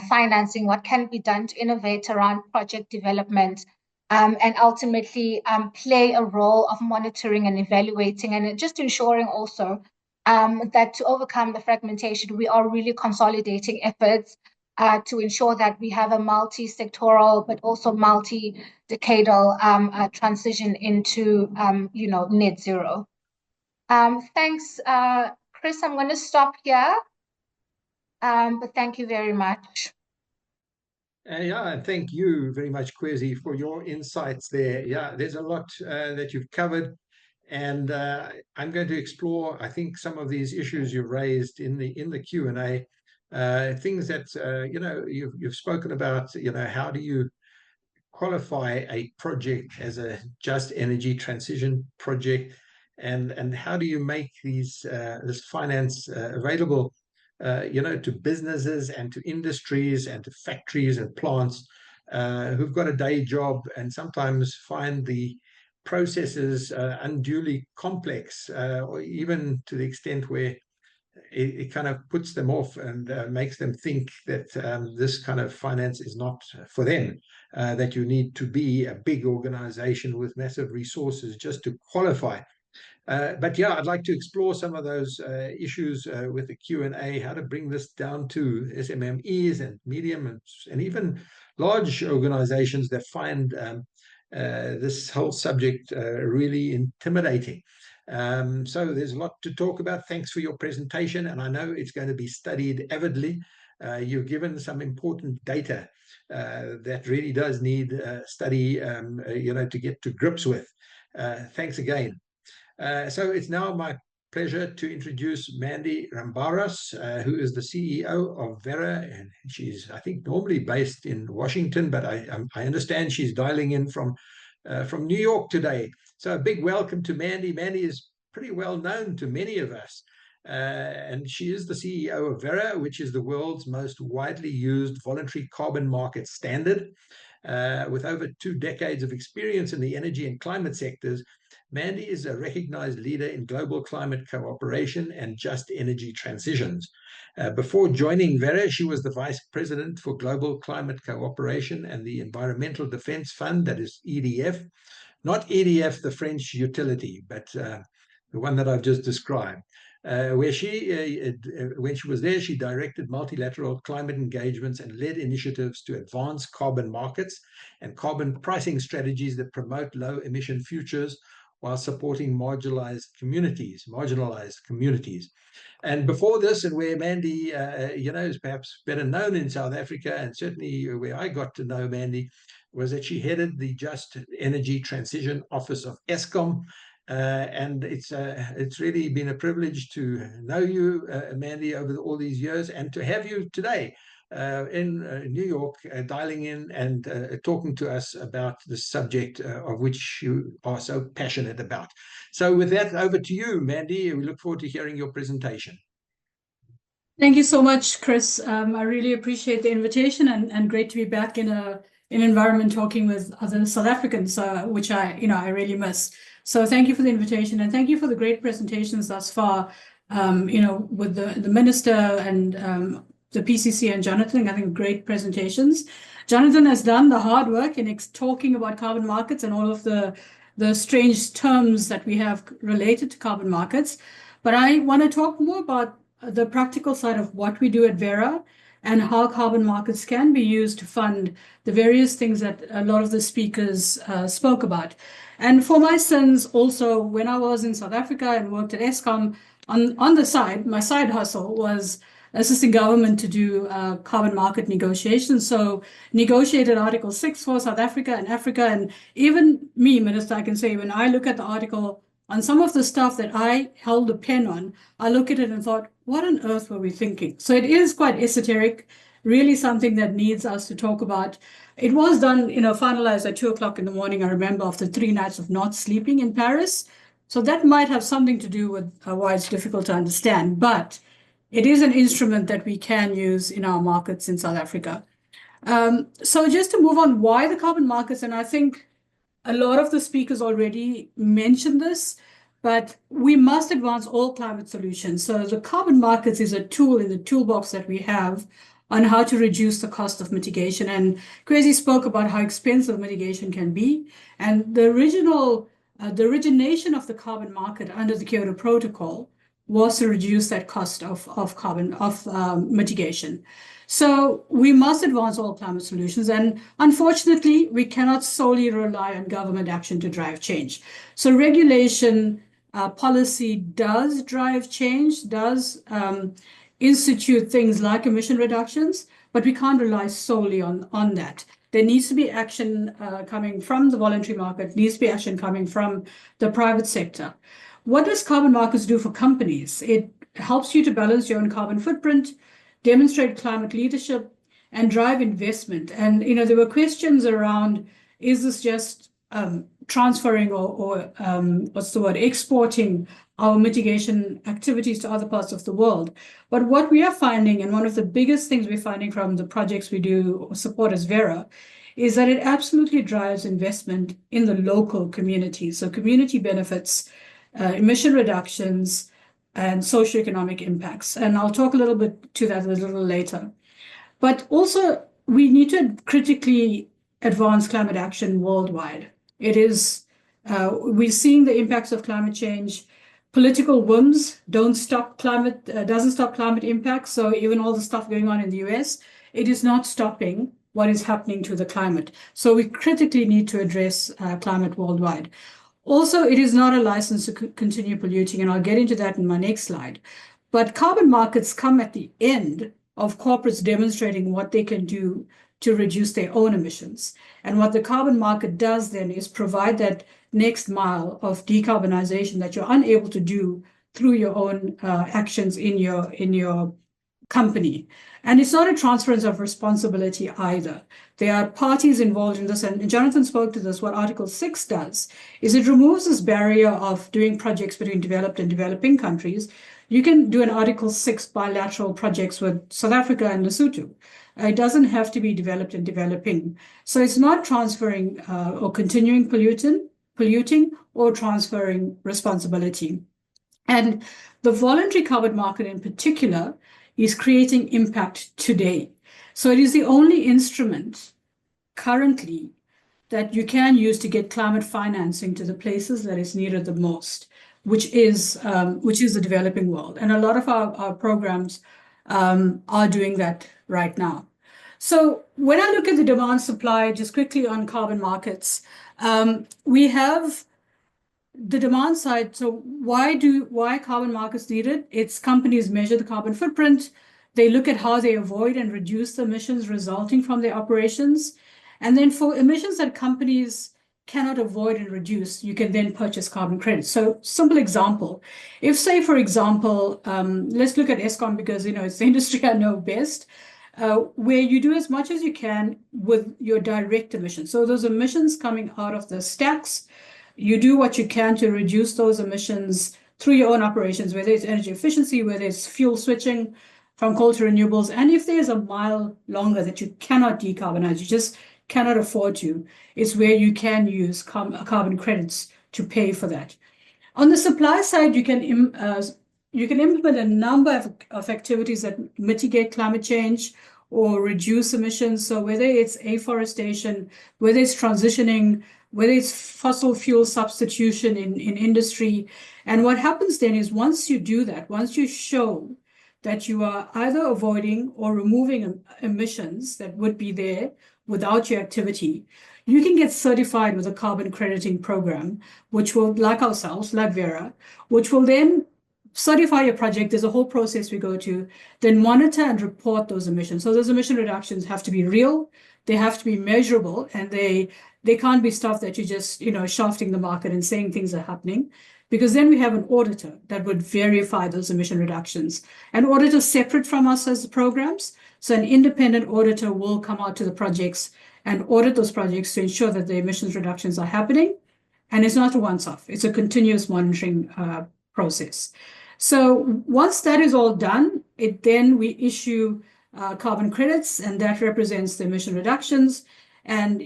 financing, what can be done to innovate around project development, and ultimately play a role of monitoring and evaluating, and just ensuring also that to overcome the fragmentation, we are really consolidating efforts to ensure that we have a multi-sectoral but also multi-decadal transition into net zero. Thanks, Chris. I'm going to stop here, but thank you very much. Yeah, and thank you very much, Kwezi, for your insights there. Yeah, there's a lot that you've covered, and I'm going to explore, I think, some of these issues you've raised in the Q&A, things that you've spoken about. How do you qualify a project as a just energy transition project, and how do you make this finance available to businesses and to industries and to factories and plants who've got a day job and sometimes find the processes unduly complex, or even to the extent where it kind of puts them off and makes them think that this kind of finance is not for them, that you need to be a big organization with massive resources just to qualify. But yeah, I'd like to explore some of those issues with the Q&A, how to bring this down to SMMEs and medium and even large organizations that find this whole subject really intimidating. So there's a lot to talk about. Thanks for your presentation, and I know it's going to be studied avidly. You've given some important data that really does need study, to get to grips with. Thanks again. So it's now my pleasure to introduce Mandy Rambaras, who is the CEO of Vera, and she's, I think, normally based in Washington, but I understand she's dialing in from New York today. So a big welcome to Mandy. Mandy is pretty well known to many of us, and she is the CEO of Vera, which is the world's most widely used voluntary carbon market standard. With over 2 decades of experience in the energy and climate sectors, Mandy is a recognized leader in global climate cooperation and just energy transitions. Before joining Vera, she was the Vice President for Global Climate Cooperation and the Environmental Defense Fund, that is EDF. Not EDF, the French utility, but the one that I've just described. When she was there, she directed multilateral climate engagements and led initiatives to advance carbon markets and carbon pricing strategies that promote low emission futures while supporting marginalized communities. And before this, and where Mandy, is perhaps better known in South Africa, and certainly where I got to know Mandy, was that she headed the Just Energy Transition Office of Eskom. And it's really been a privilege to know you, Mandy, over all these years, and to have you today in New York, dialing in and talking to us about the subject of which you are so passionate about. So with that, over to you, Mandy. We look forward to hearing your presentation. Thank you so much, Chris. I really appreciate the invitation, and great to be back in an environment talking with other South Africans, which I really miss. So thank you for the invitation, and thank you for the great presentations thus far. With the minister and the PCC and Jonathan, I think great presentations. Jonathan has done the hard work in talking about carbon markets and all of the strange terms that we have related to carbon markets. But I want to talk more about the practical side of what we do at Vera and how carbon markets can be used to fund the various things that a lot of the speakers spoke about. And for my sins, also, when I was in South Africa and worked at Eskom, on the side, my side hustle was assisting government to do carbon market negotiations. So negotiated Article 6 for South Africa and Africa. And even me, Minister, I can say, when I look at the article, on some of the stuff that I held the pen on, I look at it and thought, what on earth were we thinking? So it is quite esoteric, really something that needs us to talk about. It was done, finalized at 2 o'clock in the morning, I remember, after 3 nights of not sleeping in Paris. So that might have something to do with why it's difficult to understand. But it is an instrument that we can use in our markets in South Africa. So just to move on, why the carbon markets? And I think a lot of the speakers already mentioned this, but we must advance all climate solutions. So the carbon markets is a tool in the toolbox that we have on how to reduce the cost of mitigation. And Kwesi spoke about how expensive mitigation can be. And the origination of the carbon market under the Kyoto Protocol was to reduce that cost of mitigation. So we must advance all climate solutions. And unfortunately, we cannot solely rely on government action to drive change. So regulation policy does drive change, does institute things like emission reductions, but we can't rely solely on that. There needs to be action coming from the voluntary market, needs to be action coming from the private sector. What does carbon markets do for companies? It helps you to balance your own carbon footprint, demonstrate climate leadership, and drive investment. And there were questions around, is this just transferring or exporting our mitigation activities to other parts of the world? But what we are finding, and one of the biggest things we're finding from the projects we do or support as Vera, is that it absolutely drives investment in the local community. So community benefits, emission reductions, and socioeconomic impacts. And I'll talk a little bit to that a little later. But also, we need to critically advance climate action worldwide. It is, we're seeing the impacts of climate change. Political whims doesn't stop climate impacts. So even all the stuff going on in the US, it is not stopping what is happening to the climate. So we critically need to address climate worldwide. Also, it is not a license to continue polluting, and I'll get into that in my next slide. But carbon markets come at the end of corporates demonstrating what they can do to reduce their own emissions. And what the carbon market does then is provide that next mile of decarbonisation that you're unable to do through your own actions in your company. And it's not a transference of responsibility either. There are parties involved in this, and Jonathan spoke to this. What Article 6 does is it removes this barrier of doing projects between developed and developing countries. You can do an Article 6 bilateral projects with South Africa and Lesotho. It doesn't have to be developed and developing. So it's not transferring or continuing polluting or transferring responsibility. And the voluntary carbon market in particular is creating impact today. So it is the only instrument currently that you can use to get climate financing to the places that is needed the most, which is the developing world. And a lot of our programs are doing that right now. So when I look at the demand supply, just quickly on carbon markets, we have the demand side. So why carbon markets needed? It's companies measure the carbon footprint. They look at how they avoid and reduce the emissions resulting from their operations. And then for emissions that companies cannot avoid and reduce, you can then purchase carbon credits. So simple example, if say, for example, let's look at Eskom because, it's the industry I know best, where you do as much as you can with your direct emissions. So those emissions coming out of the stacks, you do what you can to reduce those emissions through your own operations, whether it's energy efficiency, whether it's fuel switching, from coal to renewables. And if there's a mile longer that you cannot decarbonize, you just cannot afford to, it's where you can use carbon credits to pay for that. On the supply side, you can implement a number of activities that mitigate climate change or reduce emissions. So whether it's afforestation, whether it's transitioning, whether it's fossil fuel substitution in industry. And what happens then is once you do that, once you show that you are either avoiding or removing emissions that would be there without your activity, you can get certified with a carbon crediting program, which will, like ourselves, like Vera, which will then certify your project. There's a whole process we go to, then monitor and report those emissions. So those emission reductions have to be real, they have to be measurable, and they can't be stuff that you're just, shafting the market and saying things are happening, because then we have an auditor that would verify those emission reductions. An auditor separate from us as the programs. So an independent auditor will come out to the projects and audit those projects to ensure that the emissions reductions are happening. And it's not a once-off, it's a continuous monitoring process. So once that is all done, then we issue carbon credits, and that represents the emission reductions. And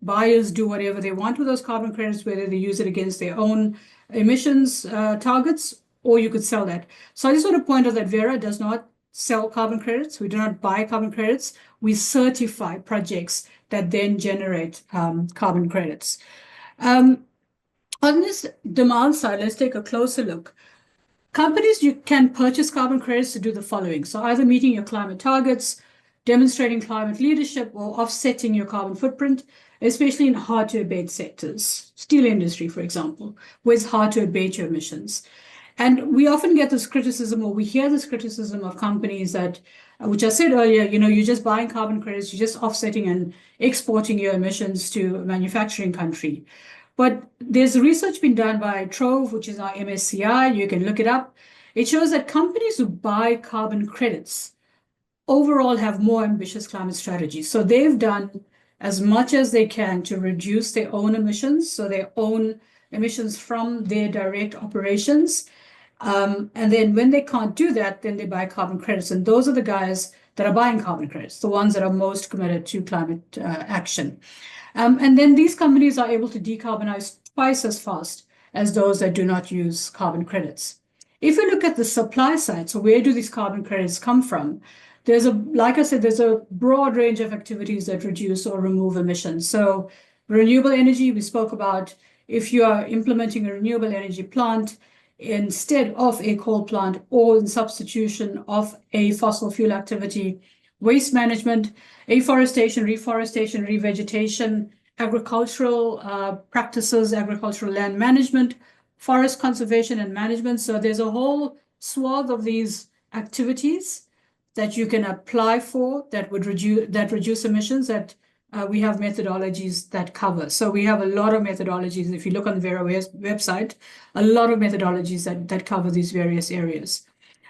buyers do whatever they want with those carbon credits, whether they use it against their own emissions targets, or you could sell that. So I just want to point out that Vera does not sell carbon credits. We do not buy carbon credits. We certify projects that then generate carbon credits. On this demand side, let's take a closer look. Companies, you can purchase carbon credits to do the following. So either meeting your climate targets, demonstrating climate leadership, or offsetting your carbon footprint, especially in hard to abate sectors, steel industry, for example, where it's hard to abate your emissions. And we often get this criticism, or we hear this criticism of companies that, which I said earlier, you're just buying carbon credits, you're just offsetting and exporting your emissions to a manufacturing country. But there's research been done by Trove, which is our MSCI, you can look it up. It shows that companies who buy carbon credits overall have more ambitious climate strategies. So they've done as much as they can to reduce their own emissions, so their own emissions from their direct operations. And then when they can't do that, then they buy carbon credits. And those are the guys that are buying carbon credits, the ones that are most committed to climate action. And then these companies are able to decarbonize twice as fast as those that do not use carbon credits. If we look at the supply side, so where do these carbon credits come from? Like I said, there's a broad range of activities that reduce or remove emissions. So renewable energy, we spoke about. If you are implementing a renewable energy plant instead of a coal plant, or in substitution of a fossil fuel activity, waste management, afforestation, reforestation, revegetation, agricultural practices, agricultural land management, forest conservation and management. So there's a whole swath of these activities that you can apply for that would reduce emissions, that we have methodologies that cover. So we have a lot of methodologies. If you look on the Vera website, a lot of methodologies that cover these various areas.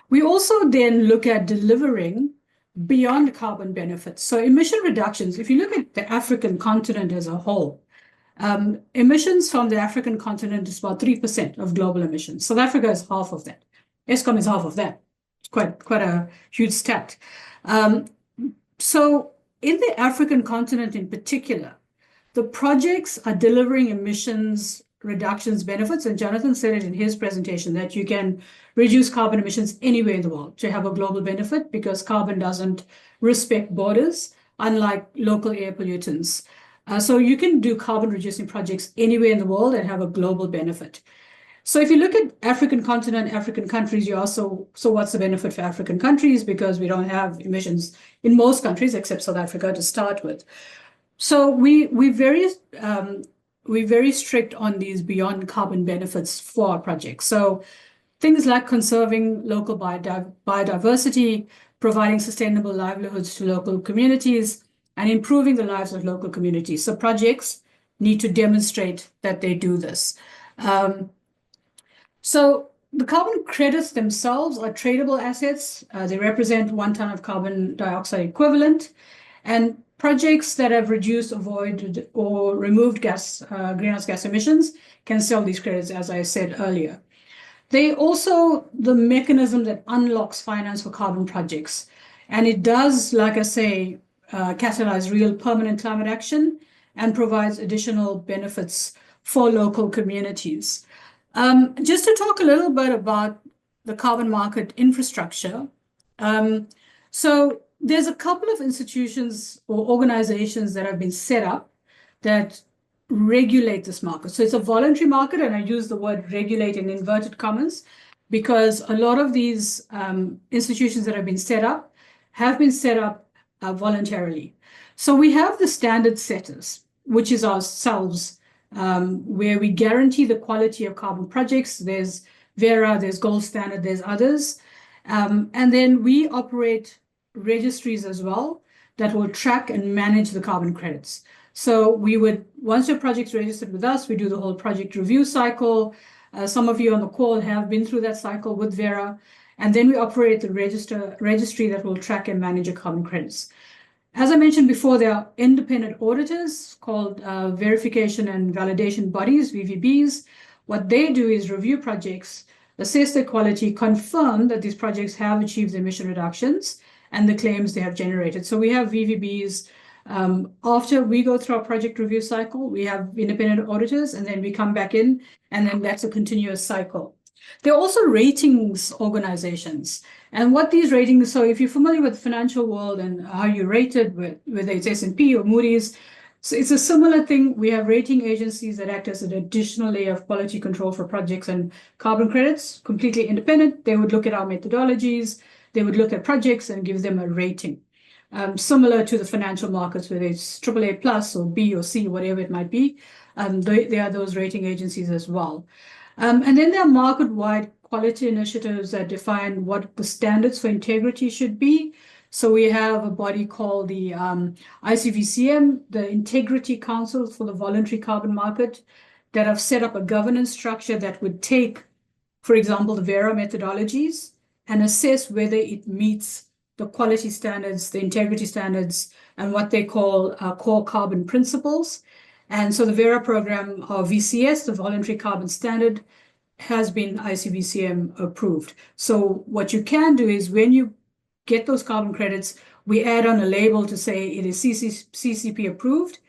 We also then look at delivering beyond carbon benefits. So emission reductions, if you look at the African continent as a whole, emissions from the African continent is about 3% of global emissions. South Africa is half of that. ESCOM is half of that. It's quite a huge stat. So in the African continent in particular, the projects are delivering emissions reductions benefits, and Jonathan said it in his presentation, that you can reduce carbon emissions anywhere in the world to have a global benefit, because carbon doesn't respect borders, unlike local air pollutants. So you can do carbon reducing projects anywhere in the world and have a global benefit. So if you look at African continent, African countries, you also, so what's the benefit for African countries? Because we don't have emissions in most countries except South Africa to start with. So we're very strict on these beyond carbon benefits for our projects. So things like conserving local biodiversity, providing sustainable livelihoods to local communities, and improving the lives of local communities. So projects need to demonstrate that they do this. So the carbon credits themselves are tradable assets. They represent 1 ton of carbon dioxide equivalent. And projects that have reduced, avoided, or removed greenhouse gas emissions can sell these credits, as I said earlier. They also the mechanism that unlocks finance for carbon projects. And it does, like I say, catalyze real permanent climate action and provides additional benefits for local communities. Just to talk a little bit about the carbon market infrastructure. So there's a couple of institutions or organizations that have been set up that regulate this market. So it's a voluntary market, and I use the word regulate in inverted commas because a lot of these institutions that have been set up voluntarily. So we have the standard setters, which is ourselves, where we guarantee the quality of carbon projects. There's Verra, there's Gold Standard, there's others. And then we operate registries as well that will track and manage the carbon credits. So we would, once your project's registered with us, we do the whole project review cycle. Some of you on the call have been through that cycle with Verra. And then we operate the registry that will track and manage your carbon credits. As I mentioned before, there are independent auditors called verification and validation bodies, VVBs. What they do is review projects, assess their quality, confirm that these projects have achieved emission reductions and the claims they have generated. So we have VVBs. After we go through our project review cycle, we have independent auditors, and then we come back in, and then that's a continuous cycle. There are also ratings organizations. And what these ratings, so if you're familiar with the financial world and how you're rated, whether it's S&P or Moody's, so it's a similar thing. We have rating agencies that act as an additional layer of quality control for projects and carbon credits, completely independent. They would look at our methodologies, they would look at projects and give them a rating. Similar to the financial markets, whether it's AAA plus or B or C, whatever it might be, they are those rating agencies as well. And then there are market-wide quality initiatives that define what the standards for integrity should be. So we have a body called the ICVCM, the Integrity Council for the Voluntary Carbon Market, that have set up a governance structure that would take, for example, the Verra methodologies and assess whether it meets the quality standards, the integrity standards, and what they call core carbon principles. And so the Verra program, or VCS, the Voluntary Carbon Standard, has been ICVCM approved. So what you can do is when you get those carbon credits, we add on a label to say it is CCP approved.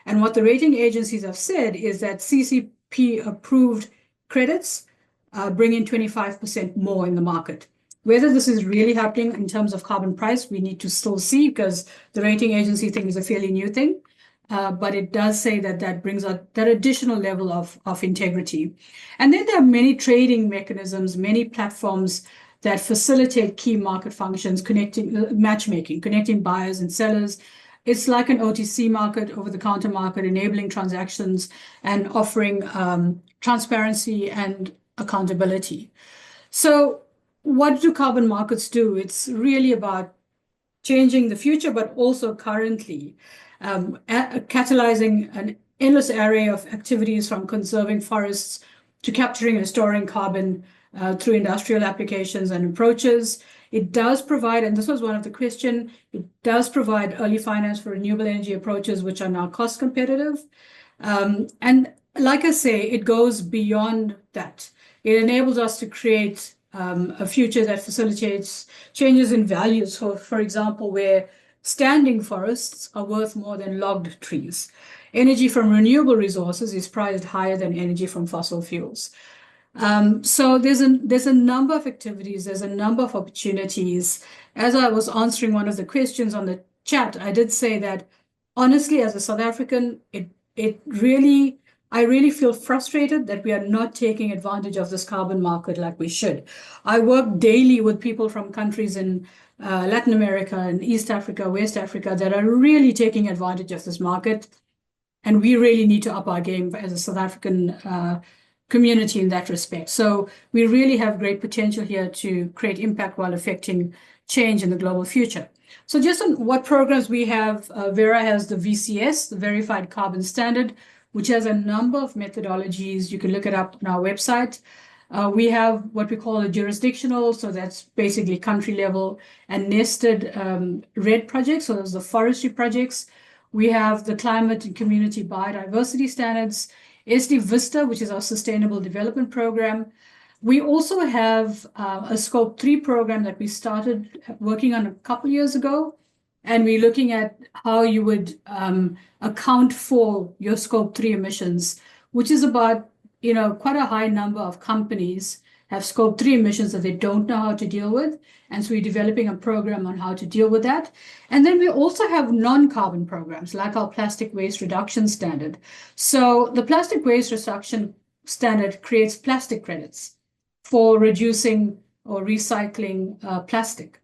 And what the rating agencies have said is that CCP approved credits bring in 25% more in the market. Whether this is really happening in terms of carbon price, we need to still see, because the rating agency thing is a fairly new thing. But it does say that that brings out that additional level of integrity. And then there are many trading mechanisms, many platforms that facilitate key market functions, matchmaking, connecting buyers and sellers. It's like an OTC market, over-the-counter market, enabling transactions and offering transparency and accountability. So what do carbon markets do? It's really about changing the future, but also currently catalyzing an endless array of activities, from conserving forests to capturing and storing carbon through industrial applications and approaches. It does provide, and this was one of the questions, it does provide early finance for renewable energy approaches, which are now cost competitive. And like I say, it goes beyond that. It enables us to create a future that facilitates changes in values, for example, where standing forests are worth more than logged trees. Energy from renewable resources is priced higher than energy from fossil fuels. So there's a number of activities, there's a number of opportunities. As I was answering one of the questions on the chat, I did say that honestly, as a South African, I really feel frustrated that we are not taking advantage of this carbon market like we should. I work daily with people from countries in Latin America and East Africa, West Africa, that are really taking advantage of this market. And we really need to up our game as a South African community in that respect. So we really have great potential here to create impact while affecting change in the global future. So just on what programs we have, Verra has the VCS, the Verified Carbon Standard, which has a number of methodologies. You can look it up on our website. We have what we call a jurisdictional, so that's basically country level, and nested RED projects, so those are the forestry projects. We have the climate and community biodiversity standards, SD Vista, which is our sustainable development program. We also have a Scope 3 program that we started working on a couple years ago, and we're looking at how you would account for your Scope 3 emissions, which is about, quite a high number of companies have Scope 3 emissions that they don't know how to deal with. And so we're developing a program on how to deal with that. And then we also have non-carbon programs like our plastic waste reduction standard. So the plastic waste reduction standard creates plastic credits for reducing or recycling plastic.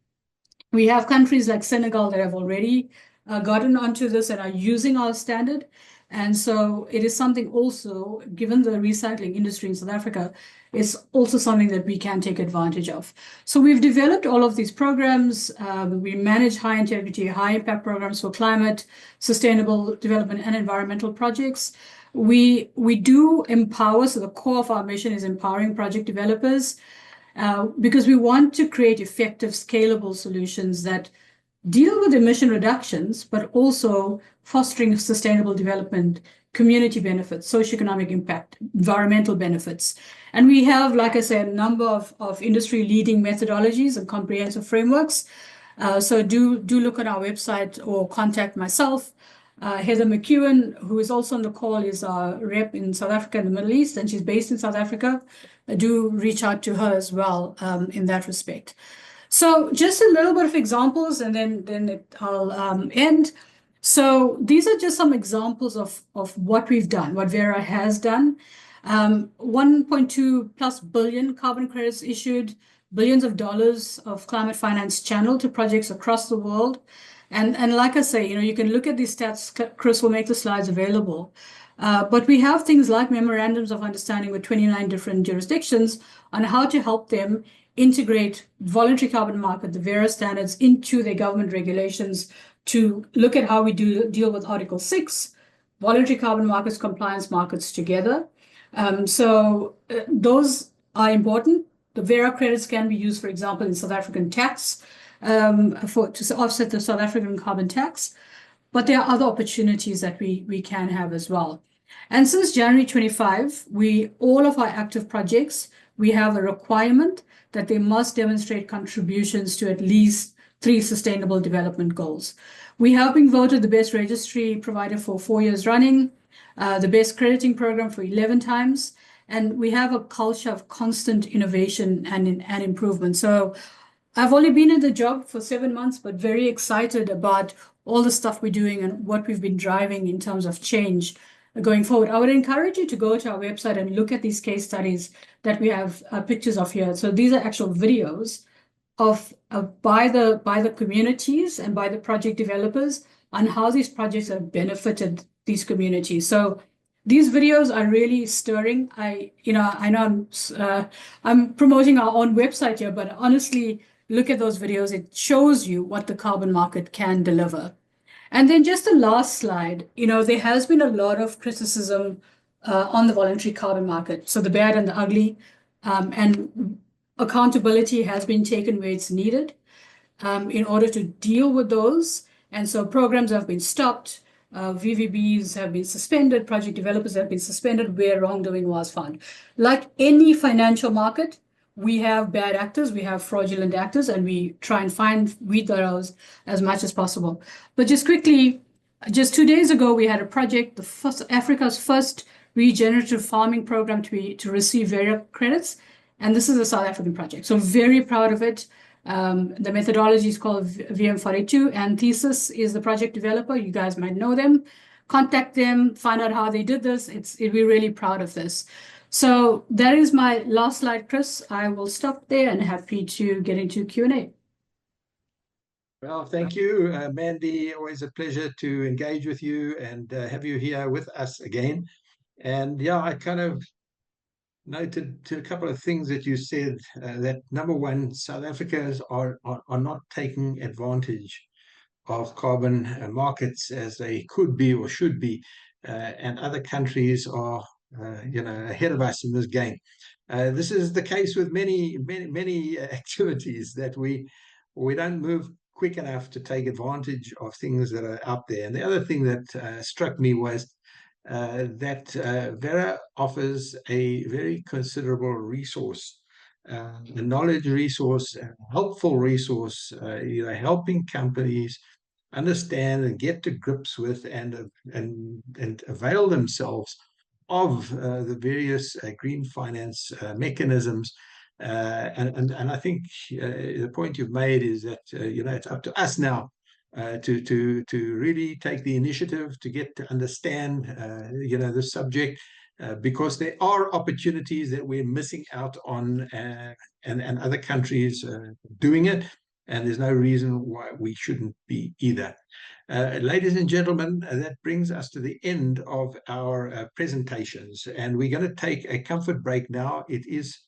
We have countries like Senegal that have already gotten onto this and are using our standard. And so it is something also, given the recycling industry in South Africa, is also something that we can take advantage of. So we've developed all of these programs. We manage high integrity, high impact programs for climate, sustainable development, and environmental projects. We do empower, so the core of our mission is empowering project developers because we want to create effective, scalable solutions that deal with emission reductions, but also fostering sustainable development, community benefits, socioeconomic impact, environmental benefits. And we have, like I said, a number of industry-leading methodologies and comprehensive frameworks. So do look at our website or contact myself. Heather McEwen, who is also on the call, is our rep in South Africa and the Middle East, and she's based in South Africa. Do reach out to her as well in that respect. So just a little bit of examples, and then I'll end. So these are just some examples of what we've done, what Vera has done. 1.2 plus billion carbon credits issued, billions of dollars of climate finance channeled to projects across the world. And like I say, you can look at these stats. Chris will make the slides available. But we have things like memorandums of understanding with 29 different jurisdictions on how to help them integrate voluntary carbon market, the Vera standards, into their government regulations to look at how we deal with Article 6, voluntary carbon markets, compliance markets together. So those are important. The Vera credits can be used, for example, in South African tax to offset the South African carbon tax. But there are other opportunities that we can have as well. And since January 25, all of our active projects, we have a requirement that they must demonstrate contributions to at least 3 sustainable development goals. We have been voted the best registry provider for 4 years running, the best crediting program for 11 times, and we have a culture of constant innovation and improvement. So I've only been in the job for 7 months, but very excited about all the stuff we're doing and what we've been driving in terms of change going forward. I would encourage you to go to our website and look at these case studies that we have pictures of here. So these are actual videos of by the communities and by the project developers on how these projects have benefited these communities. So these videos are really stirring. I know I'm promoting our own website here, but honestly, look at those videos. It shows you what the carbon market can deliver. And then just the last slide, there has been a lot of criticism on the voluntary carbon market. So the bad and the ugly, and accountability has been taken where it's needed in order to deal with those. And so programs have been stopped. VVBs have been suspended. Project developers have been suspended where wrongdoing was found. Like any financial market, we have bad actors, we have fraudulent actors, and we try and weed those as much as possible. But just quickly, just 2 days ago, we had a project, Africa's first regenerative farming program to receive Vera credits. And this is a South African project. So very proud of it. The methodology is called VM42, and Thesis is the project developer. You guys might know them. Contact them, find out how they did this. We're really proud of this. So that is my last slide, Chris. I will stop there and happy to get into Q&A. Well, thank you, Mandy. Always a pleasure to engage with you and have you here with us again. And yeah, I kind of noted to a couple of things that you said, that number one, South Africans are not taking advantage of carbon markets as they could be or should be, and other countries are ahead of us in this game. This is the case with many activities that we don't move quick enough to take advantage of things that are out there. And the other thing that struck me was that Vera offers a very considerable resource a knowledge resource, a helpful resource, helping companies understand and get to grips with and avail themselves of the various green finance mechanisms. And I think the point you've made is that it's up to us now to really take the initiative to get to understand the subject, because there are opportunities that we're missing out on, and other countries doing it, and there's no reason why we shouldn't be either. Ladies and gentlemen, that brings us to the end of our presentations, and we're going to take a comfort break now. It is,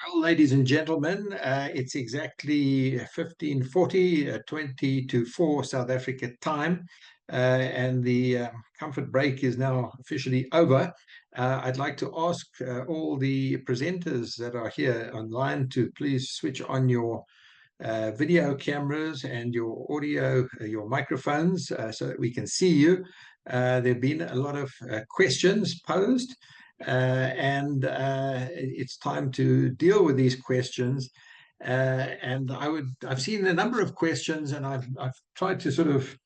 well, ladies and gentlemen, it's exactly 15:40, 20 to 4 South Africa time, and the comfort break is now officially over. I'd like to ask all the presenters that are here online to please switch on your video cameras and your audio, your microphones, so that we can see you. There have been a lot of questions posed, and it's time to deal with these questions. And I've seen a number of questions, and I've tried to sort of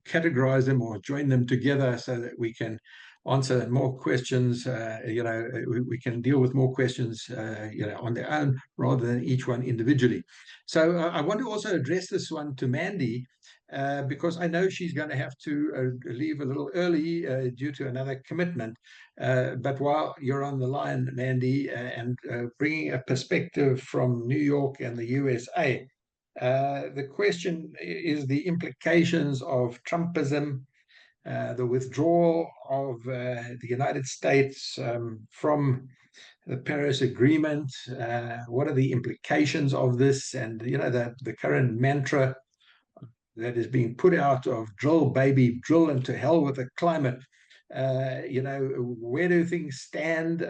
categorize them or join them together so that we can answer more questions. We can deal with more questions on their own rather than each one individually. So I want to also address this one to Mandy, because I know she's going to have to leave a little early due to another commitment. But while you're on the line, Mandy, and bringing a perspective from New York and the USA, the question is the implications of Trumpism, the withdrawal of the United States from the Paris Agreement. What are the implications of this? And the current mantra that is being put out of drill, baby, drill, and to hell with the climate. Where do things stand?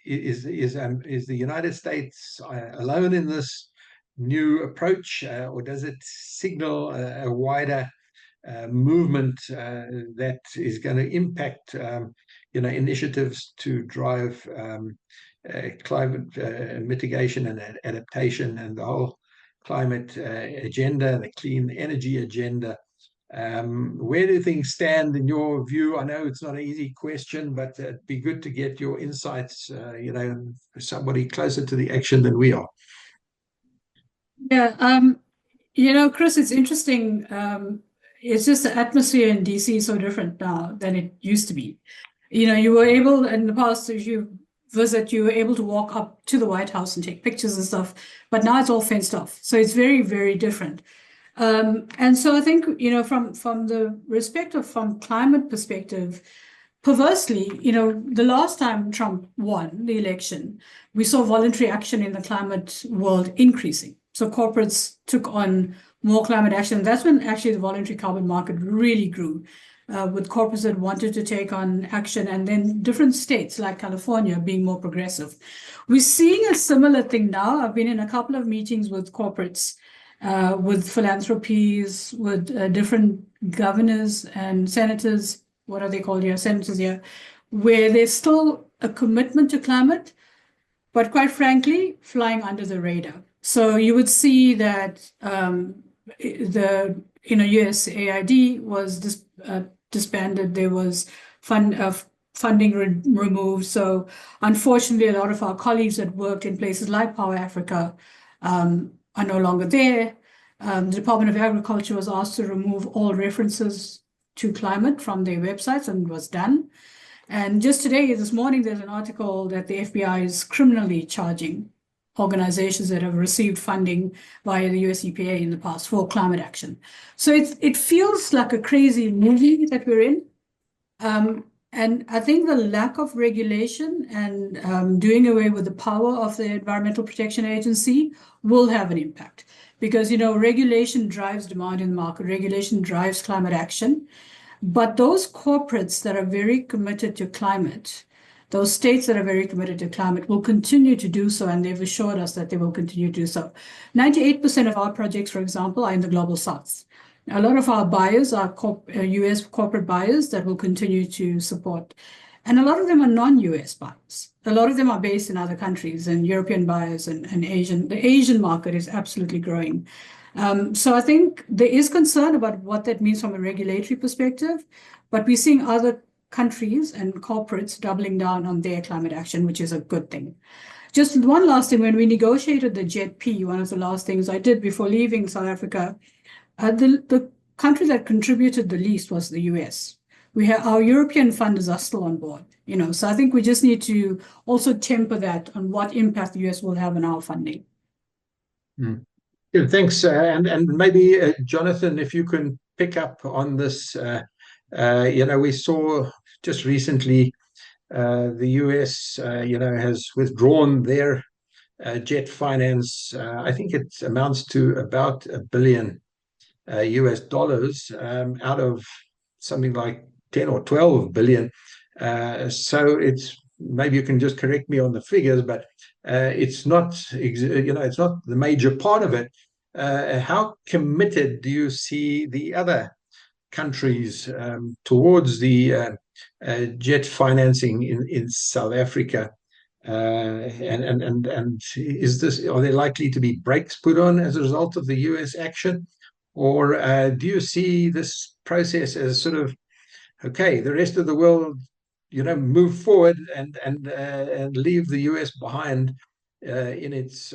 Is the United States alone in this new approach, or does it signal a wider movement that is going to impact initiatives to drive climate mitigation and adaptation and the whole climate agenda, the clean energy agenda? Where do things stand in your view? I know it's not an easy question, but it'd be good to get your insights, somebody closer to the action than we are. Yeah, Chris, it's interesting. It's just the atmosphere in DC is so different now than it used to be. You were able in the past, if you visit, you were able to walk up to the White House and take pictures and stuff, but now it's all fenced off. So it's very, very different. And so I think, from the from climate perspective, perversely, the last time Trump won the election, we saw voluntary action in the climate world increasing. So corporates took on more climate action. That's when actually the voluntary carbon market really grew, with corporates that wanted to take on action, and then different states like California being more progressive. We're seeing a similar thing now. I've been in a couple of meetings with corporates, with philanthropies, with different governors and senators, what are they called here, senators here, where there's still a commitment to climate, but quite frankly, flying under the radar. So you would see that the USAID was disbanded. There was funding removed. So unfortunately, a lot of our colleagues that worked in places like Power Africa are no longer there. The Department of Agriculture was asked to remove all references to climate from their websites, and was done. And just today, this morning, there's an article that the FBI is criminally charging organizations that have received funding via the US EPA in the past for climate action. So it feels like a crazy movie that we're in. And I think the lack of regulation and doing away with the power of the Environmental Protection Agency will have an impact, because, regulation drives demand in the market, regulation drives climate action. But those corporates that are very committed to climate, those states that are very committed to climate, will continue to do so, and they've assured us that they will continue to do so. 98% of our projects, for example, are in the Global South. A lot of our buyers are US corporate buyers that will continue to support. And a lot of them are non-US buyers. A lot of them are based in other countries and European buyers and the Asian market is absolutely growing. So I think there is concern about what that means from a regulatory perspective, but we're seeing other countries and corporates doubling down on their climate action, which is a good thing. Just one last thing, when we negotiated the JET-P, one of the last things I did before leaving South Africa, the country that contributed the least was the US. Our European funders are still on board, so I think we just need to also temper that on what impact the US will have on our funding. Yeah, thanks. And maybe, Jonathan, if you can pick up on this, we saw just recently the US, has withdrawn their jet finance. I think it amounts to about $1 billion US dollars out of something like 10 or 12 billion. So it's, maybe you can just correct me on the figures, but it's not, it's not the major part of it. How committed do you see the other countries towards the jet financing in South Africa? And are there likely to be brakes put on as a result of the US action? Or do you see this process as sort of, okay, the rest of the world, move forward and leave the US behind in its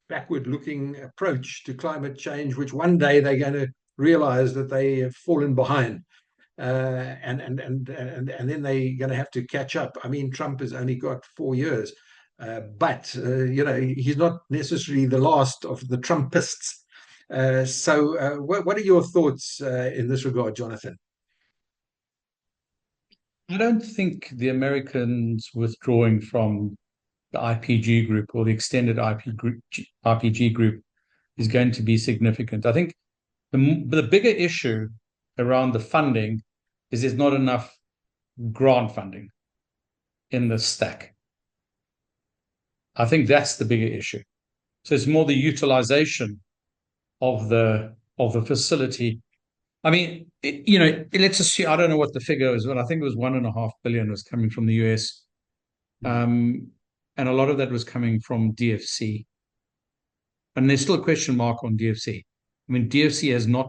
backward-looking approach to climate change, which one day they're going to realize that they have fallen behind, and then they're going to have to catch up. I mean, Trump has only got 4 years, but he's not necessarily the last of the Trumpists. So what are your thoughts in this regard, Jonathan? I don't think the Americans withdrawing from the IPG group or the extended IPG group is going to be significant. I think the bigger issue around the funding is there's not enough grant funding in the stack. I think that's the bigger issue. So it's more the utilization of the facility. I mean, let's assume, I don't know what the figure is, but I think it was $1.5 billion was coming from the US. And a lot of that was coming from DFC. And there's still a question mark on DFC. I mean, DFC has not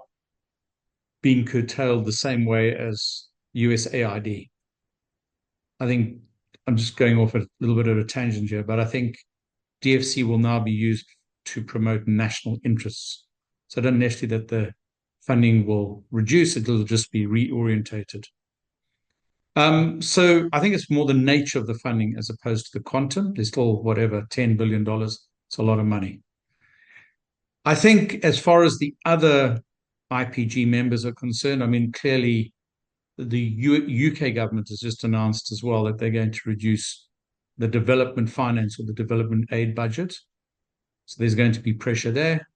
been curtailed the same way as USAID. I think I'm just going off a little bit of a tangent here, but I think DFC will now be used to promote national interests. So I don't necessarily that the funding will reduce, it'll just be reorientated. So I think it's more the nature of the funding as opposed to the quantum. There's still, whatever, $10 billion. It's a lot of money. I think as far as the other IPG members are concerned, I mean, clearly the UK government has just announced as well that they're going to reduce the development finance or the development aid budget. So there's going to be pressure there.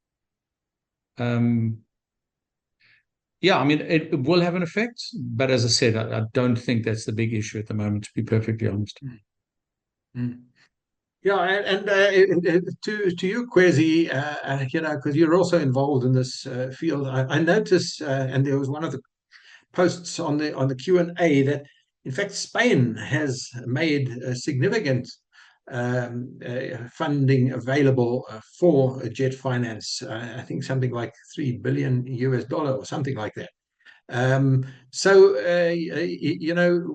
Yeah, I mean, it will have an effect, but as I said, I don't think that's the big issue at the moment, to be perfectly honest. Yeah, and to you, Kwezi, because you're also involved in this field, I noticed, and there was one of the posts on the Q&A that, in fact, Spain has made a significant funding available for jet finance. I think something like $3 billion US or something like that. So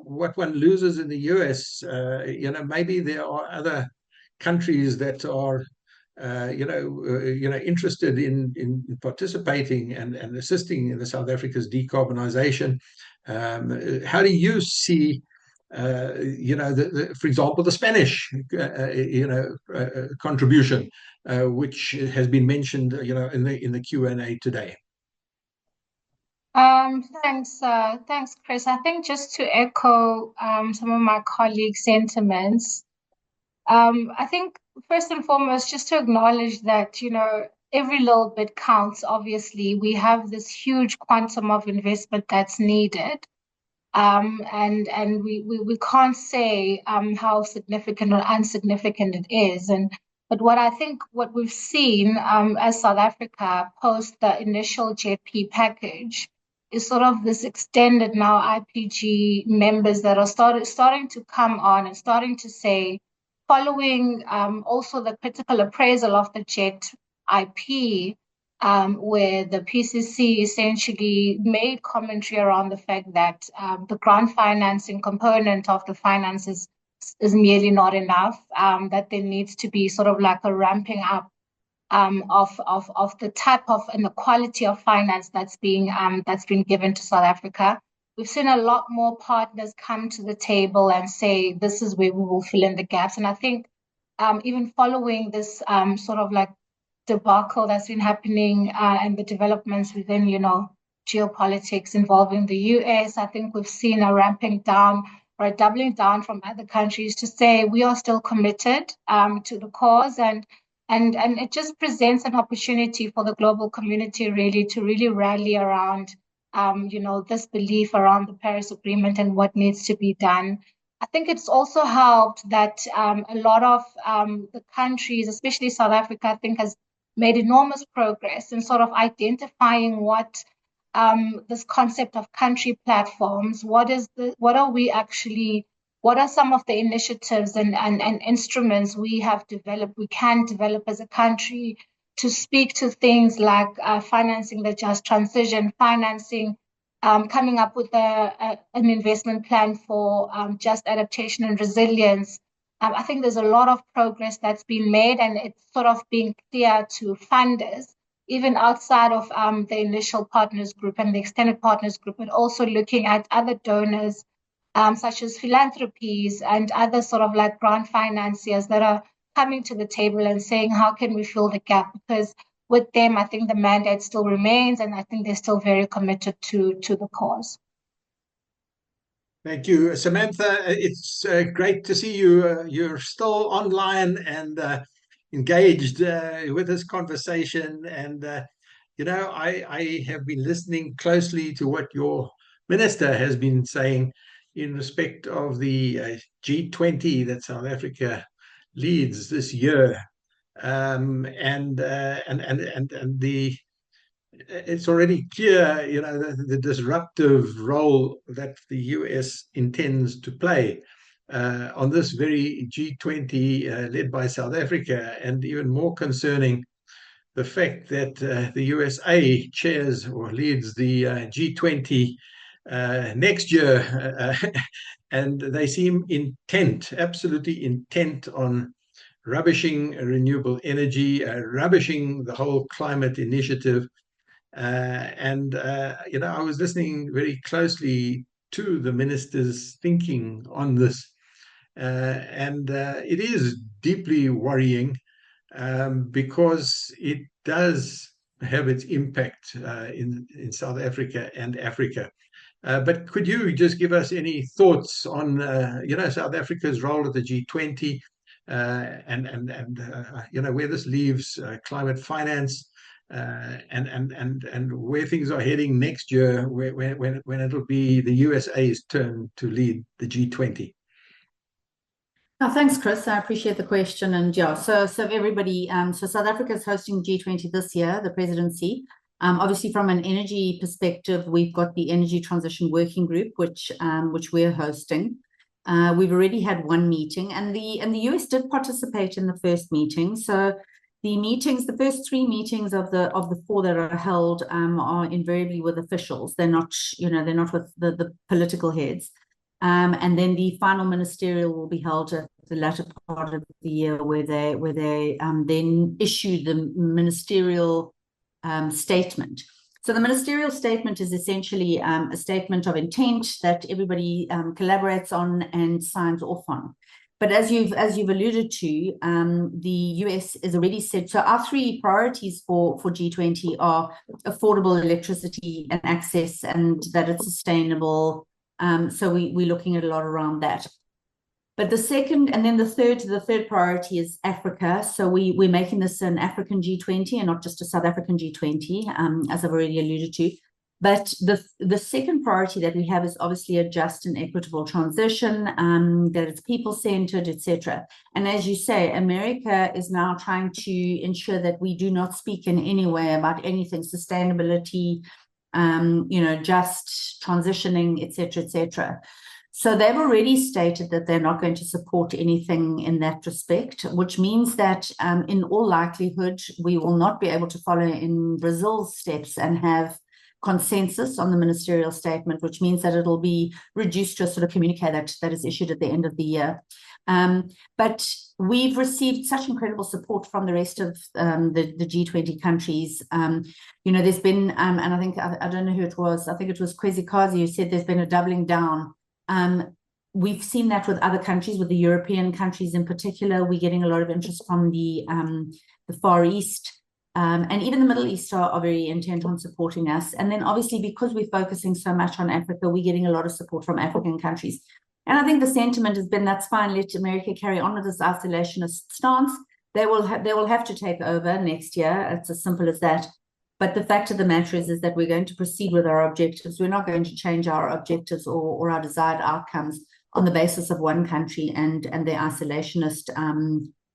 what one loses in the US, maybe there are other countries that are interested in participating and assisting in the South Africa's decarbonisation. How do you see for example, the Spanish contribution, which has been mentioned in the Q&A today? Thanks, Chris. I think just to echo some of my colleagues' sentiments, I think first and foremost, just to acknowledge that, every little bit counts. Obviously, we have this huge quantum of investment that's needed. And we can't say how significant or insignificant it is. But what we've seen as South Africa post the initial JP package is sort of this extended now IPG members that are starting to come on and starting to say, following also the critical appraisal of the JET IP, where the PCC essentially made commentary around the fact that the grant financing component of the finances is merely not enough, that there needs to be sort of like a ramping up of the type of and the quality of finance that's being given to South Africa. We've seen a lot more partners come to the table and say, this is where we will fill in the gaps. And I think even following this sort of like debacle that's been happening and the developments within, geopolitics involving the US, I think we've seen a ramping down or a doubling down from other countries to say we are still committed to the cause, and it just presents an opportunity for the global community to really rally around this belief around the Paris Agreement and what needs to be done. I think it's also helped that a lot of the countries, especially South Africa, I think has made enormous progress in sort of identifying what this concept of country platforms, what are some of the initiatives and instruments we can develop as a country to speak to things like financing the just transition, coming up with an investment plan for just adaptation and resilience. I think there's a lot of progress that's been made, and it's sort of being clear to funders, even outside of the initial partners group and the extended partners group, but also looking at other donors, such as philanthropies and other sort of like grant financiers that are coming to the table and saying, how can we fill the gap? Because with them, I think the mandate still remains, and I think they're still very committed to the cause. Thank you, Samantha. It's great to see you. You're still online and engaged with this conversation. And, I have been listening closely to what your minister has been saying in respect of the G20 that South Africa leads this year. It's already clear, the disruptive role that the US intends to play on this very G20 led by South Africa, and even more concerning, the fact that the USA chairs or leads the G20 next year, and they seem absolutely intent on rubbishing renewable energy, rubbishing the whole climate initiative. I was listening very closely to the minister's thinking on this, and it is deeply worrying because it does have its impact in South Africa and Africa. But could you just give us any thoughts on South Africa's role at the G20 and where this leaves climate finance? And where things are heading next year, when it'll be the USA's turn to lead the G20. Thanks, Chris. I appreciate the question. And yeah, so everybody, so South Africa is hosting G20 this year, the presidency. Obviously, from an energy perspective, we've got the Energy Transition Working Group, which we're hosting. We've already had one meeting, and the US did participate in the first meeting. So the first three meetings of the four that are held are invariably with officials. They're not with the political heads. And then the final ministerial will be held at the latter part of the year, where they then issue the ministerial statement. So the ministerial statement is essentially a statement of intent that everybody collaborates on and signs off on. But as you've alluded to, the US has already said, so our three priorities for G20 are affordable electricity and access, and that it's sustainable. So we're looking at a lot around that. But the third priority is Africa. So we're making this an African G20 and not just a South African G20, as I've already alluded to. But the second priority that we have is obviously a just and equitable transition, that it's people-centered, etc. And as you say, America is now trying to ensure that we do not speak in any way about anything sustainability, just transitioning, etc., etc. So they've already stated that they're not going to support anything in that respect, which means that in all likelihood, we will not be able to follow in Brazil's steps and have consensus on the ministerial statement, which means that it'll be reduced to a sort of communique that is issued at the end of the year. But we've received such incredible support from the rest of the G20 countries. There's been, and I think, I don't know who it was, I think it was Kwesi Kazi who said there's been a doubling down. We've seen that with other countries, with the European countries in particular. We're getting a lot of interest from the Far East. And even the Middle East are very intent on supporting us. And then obviously, because we're focusing so much on Africa, we're getting a lot of support from African countries. And I think the sentiment has been, that's fine, let America carry on with this isolationist stance. They will have to take over next year. It's as simple as that. But the fact of the matter is that we're going to proceed with our objectives. We're not going to change our objectives or our desired outcomes on the basis of one country and their isolationist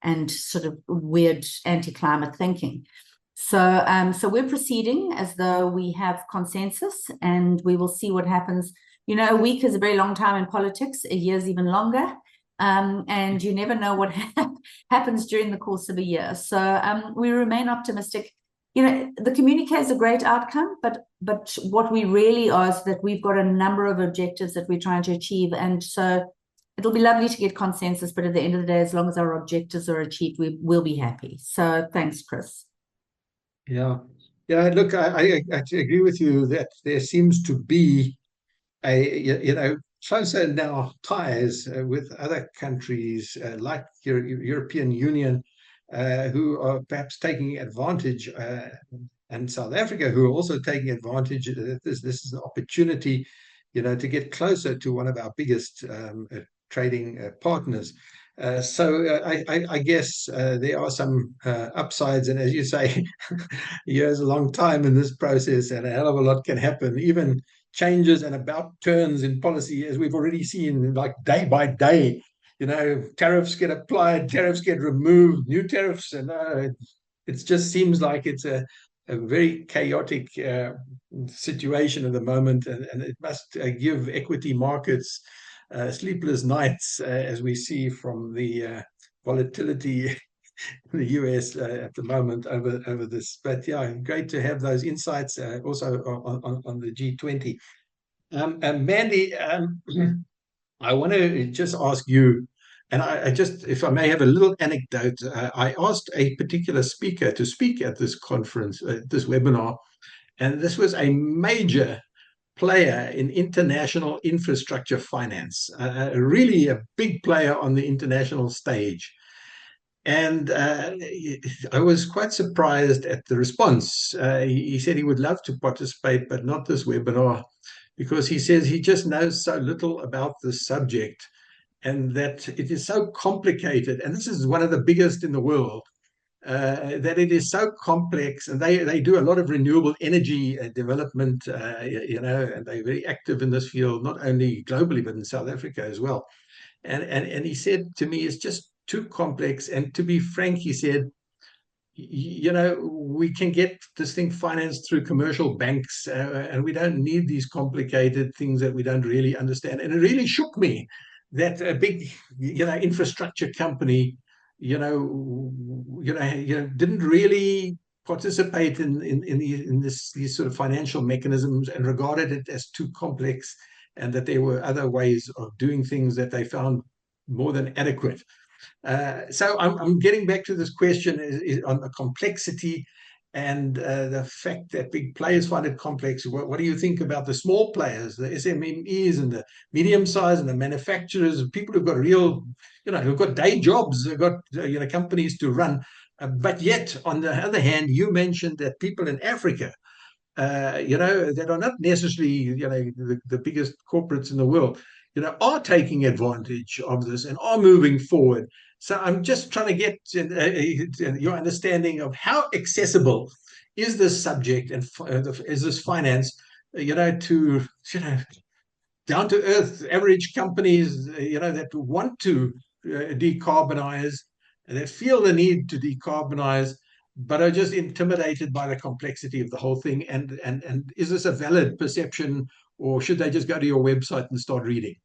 and sort of weird anti-climate thinking. So we're proceeding as though we have consensus, and we will see what happens. A week is a very long time in politics, a year is even longer, and you never know what happens during the course of a year. So we remain optimistic. The communique is a great outcome, but what we really are is that we've got a number of objectives that we're trying to achieve, and so it'll be lovely to get consensus, but at the end of the day, as long as our objectives are achieved, we will be happy. So thanks, Chris. Yeah. Look, I agree with you that there seems to be closer now ties with other countries like European Union, who are perhaps taking advantage, and South Africa, who are also taking advantage. This is an opportunity, to get closer to one of our biggest trading partners. So I guess there are some upsides, and as you say, a year is a long time in this process, and a hell of a lot can happen. Even changes and about turns in policy, as we've already seen, like day by day. Tariffs get applied, tariffs get removed, new tariffs, and it just seems like it's a very chaotic situation at the moment, and it must give equity markets sleepless nights, as we see from the volatility in the US at the moment over this. But yeah, great to have those insights also on the G20. And Mandy, I want to just ask you, and I just, if I may have a little anecdote, I asked a particular speaker to speak at this conference, this webinar, and this was a major player in international infrastructure finance, really a big player on the international stage. And I was quite surprised at the response. He said he would love to participate, but not this webinar, because he says he just knows so little about this subject, and that it is so complicated. And this is one of the biggest in the world. That it is so complex, and they do a lot of renewable energy development, and they're very active in this field, not only globally, but in South Africa as well. And he said to me, it's just too complex. And to be frank, he said, we can get this thing financed through commercial banks, and we don't need these complicated things that we don't really understand. And it really shook me that a big, infrastructure company, didn't really participate in these sort of financial mechanisms, and regarded it as too complex, and that there were other ways of doing things that they found more than adequate. So I'm getting back to this question is on the complexity and the fact that big players find it complex. What do you think about the small players, the SMMEs and the medium size and the manufacturers, people who've got real, who've got day jobs, they've got companies to run, but yet on the other hand, you mentioned that people in Africa, that are not necessarily the biggest corporates in the world, are taking advantage of this and are moving forward. So I'm just trying to get your understanding of how accessible is this subject, and is this finance, to down to earth average companies, that want to decarbonize, and that feel the need to decarbonize, but are just intimidated by the complexity of the whole thing. And is this a valid perception, or should they just go to your website and start reading?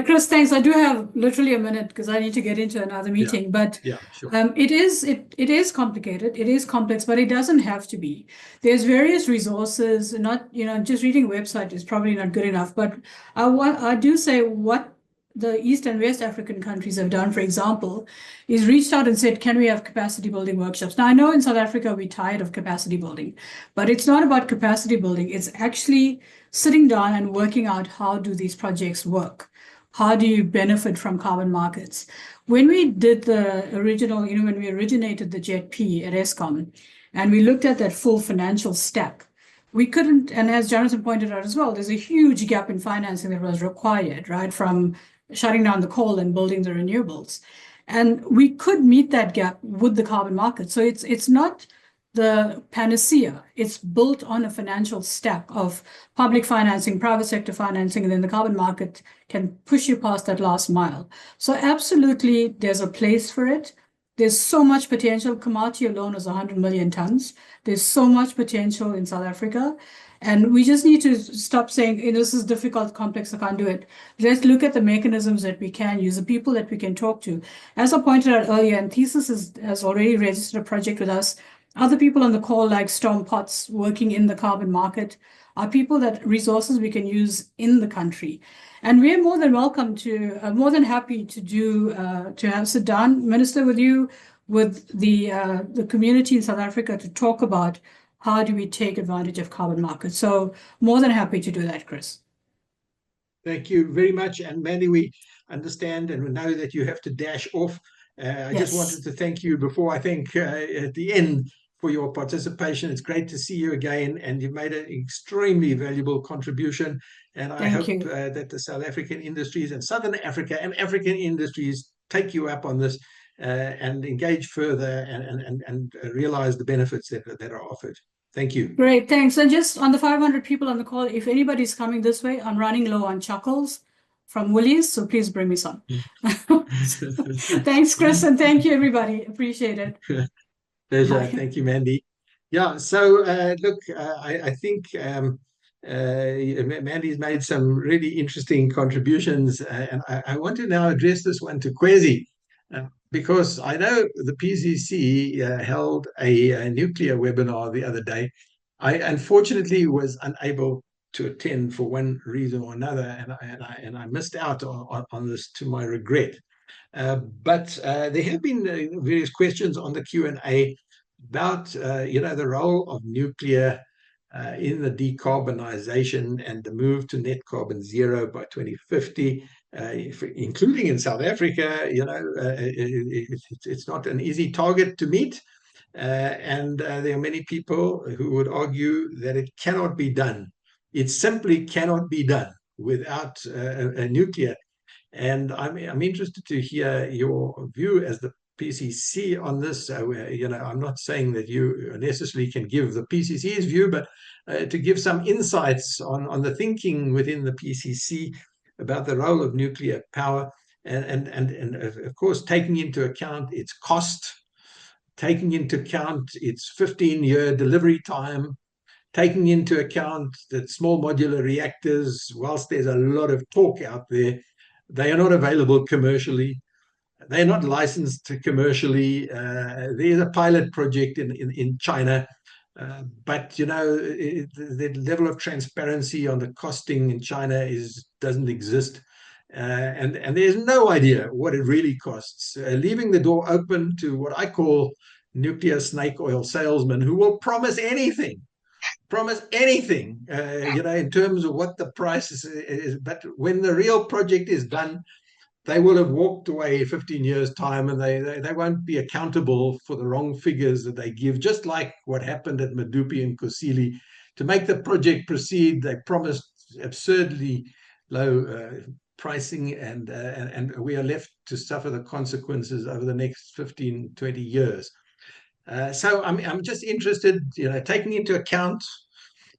Chris, thanks. I do have literally a minute because I need to get into another meeting. But sure. it is complicated. It is complex, but it doesn't have to be. There's various resources. Not just reading a website is probably not good enough. But I do say what the East and West African countries have done, for example, is reached out and said, can we have capacity building workshops? Now, I know in South Africa, we're tired of capacity building, but it's not about capacity building. It's actually sitting down and working out how do these projects work? How do you benefit from carbon markets? When we did the original, when we originated the JET-P at Eskom, and we looked at that full financial stack, we couldn't, and as Jonathan pointed out as well, there's a huge gap in financing that was required, right, from shutting down the coal and building the renewables. And we could meet that gap with the carbon market. So it's not the panacea. It's built on a financial stack of public financing, private sector financing, and then the carbon market can push you past that last mile. So absolutely, there's a place for it. There's so much potential. Komati alone is 100 million tons. There's so much potential in South Africa. And we just need to stop saying, this is difficult, complex, I can't do it. Let's look at the mechanisms that we can use, the people that we can talk to. As I pointed out earlier, and Thesis has already registered a project with us. Other people on the call, like Storm Potts, working in the carbon market, are people that resources we can use in the country. And we're more than welcome to, more than happy to do, to have sit down, minister with you, with the community in South Africa to talk about how do we take advantage of carbon markets. So more than happy to do that, Chris. Thank you very much. And Mandy, we understand and we know that you have to dash off. I just wanted to thank you before I think at the end for your participation. It's great to see you again, and you've made an extremely valuable contribution. And I hope that the South African industries and Southern Africa and African industries take you up on this and engage further and realize the benefits that are offered. Thank you. Great, thanks. And just on the 500 people on the call, if anybody's coming this way, I'm running low on chuckles from Woolies, so please bring me some. Thanks, Chris, and thank you, everybody. Appreciate it. Pleasure. Bye. Thank you, Mandy. Yeah, so look, I think Mandy's made some really interesting contributions, and I want to now address this one to Kwezi. Because I know the PCC held a nuclear webinar the other day. I unfortunately was unable to attend for one reason or another, and I missed out on this to my regret. But there have been various questions on the Q&A about the role of nuclear in the decarbonisation and the move to net carbon zero by 2050. Including in South Africa, it's not an easy target to meet. And there are many people who would argue that it cannot be done. It simply cannot be done without a nuclear. And I'm interested to hear your view as the PCC on this. I'm not saying that you necessarily can give the PCC's view, but to give some insights on the thinking within the PCC about the role of nuclear power, and of course taking into account its cost, taking into account its 15-year delivery time, taking into account that small modular reactors, whilst there's a lot of talk out there, they are not available commercially. They're not licensed commercially. There's a pilot project in China. But the level of transparency on the costing in China doesn't exist, and there's no idea what it really costs. Leaving the door open to what I call nuclear snake oil salesmen who will promise anything, in terms of what the price is. But when the real project is done, they will have walked away 15 years' time, and they won't be accountable for the wrong figures that they give, just like what happened at Medupi and Kusile. To make the project proceed, they promised absurdly low pricing, and we are left to suffer the consequences over the next 15, 20 years. So I'm just interested, taking into account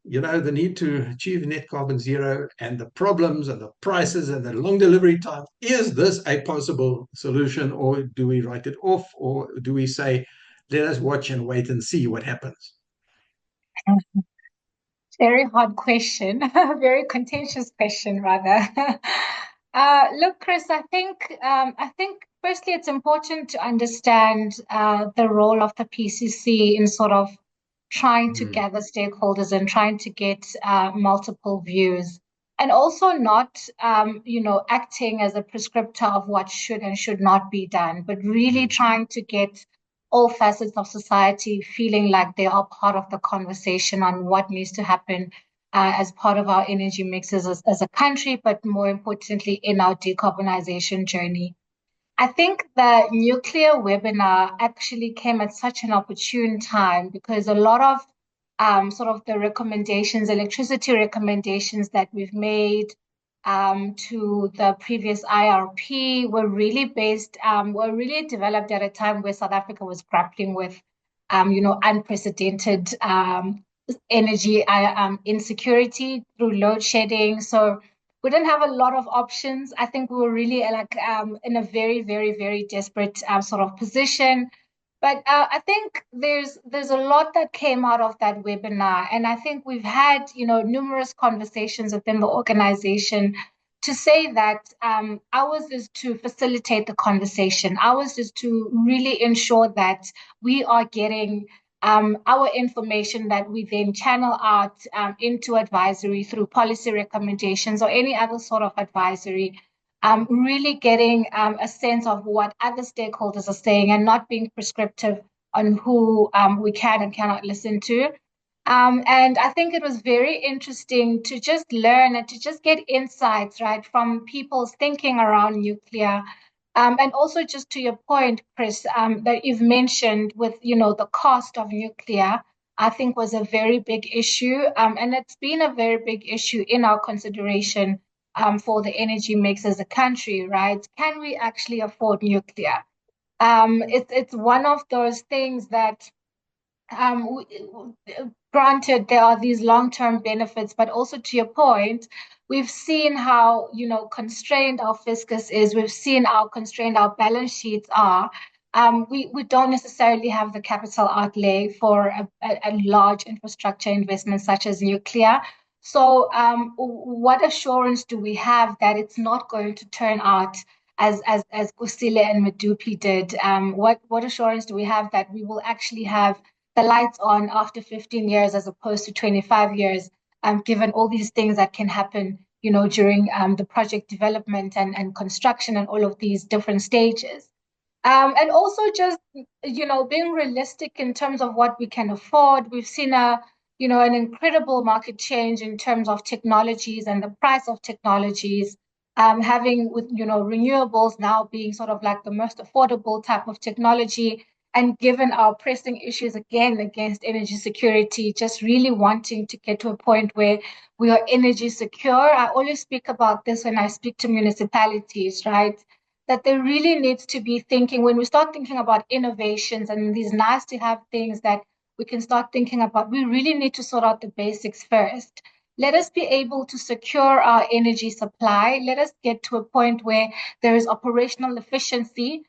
the need to achieve net carbon zero and the problems and the prices and the long delivery time. Is this a possible solution, or do we write it off, or do we say, let us watch and wait and see what happens? Very hard question, very contentious question, rather. Look, Chris, I think firstly it's important to understand the role of the PCC in sort of trying to gather stakeholders and trying to get multiple views, and also not, acting as a prescriptor of what should and should not be done, but really trying to get all facets of society feeling like they are part of the conversation on what needs to happen as part of our energy mixes as a country, but more importantly, in our decarbonization journey. I think the nuclear webinar actually came at such an opportune time because a lot of sort of the recommendations, electricity recommendations that we've made to the previous IRP were really were really developed at a time where South Africa was grappling with, unprecedented energy insecurity through load shedding. So we didn't have a lot of options. I think we were really in a very, very, very desperate sort of position. But I think there's a lot that came out of that webinar, and I think we've had numerous conversations within the organization to say that ours is to facilitate the conversation. Ours is to really ensure that we are getting our information that we then channel out into advisory through policy recommendations or any other sort of advisory. Really getting a sense of what other stakeholders are saying and not being prescriptive on who we can and cannot listen to. And I think it was very interesting to just learn and to just get insights, right, from people's thinking around nuclear. And also just to your point, Chris, that you've mentioned with, the cost of nuclear, I think was a very big issue. And it's been a very big issue in our consideration for the energy mix as a country, right? Can we actually afford nuclear? It's one of those things that, granted, there are these long-term benefits, but also to your point, we've seen how constrained our fiscus is. We've seen how constrained our balance sheets are. We don't necessarily have the capital outlay for a large infrastructure investment such as nuclear. So what assurance do we have that it's not going to turn out as Kusile and Medupi did? What assurance do we have that we will actually have the lights on after 15 years as opposed to 25 years, given all these things that can happen, during the project development and construction and all of these different stages? And also just, being realistic in terms of what we can afford. We've seen an incredible market change in terms of technologies and the price of technologies, having with, renewables now being sort of like the most affordable type of technology. And given our pressing issues again against energy security, just really wanting to get to a point where we are energy secure. I always speak about this when I speak to municipalities, right? That there really needs to be thinking, when we start thinking about innovations and these nice to have things that we can start thinking about, we really need to sort out the basics first. Let us be able to secure our energy supply. Let us get to a point where there is operational efficiency.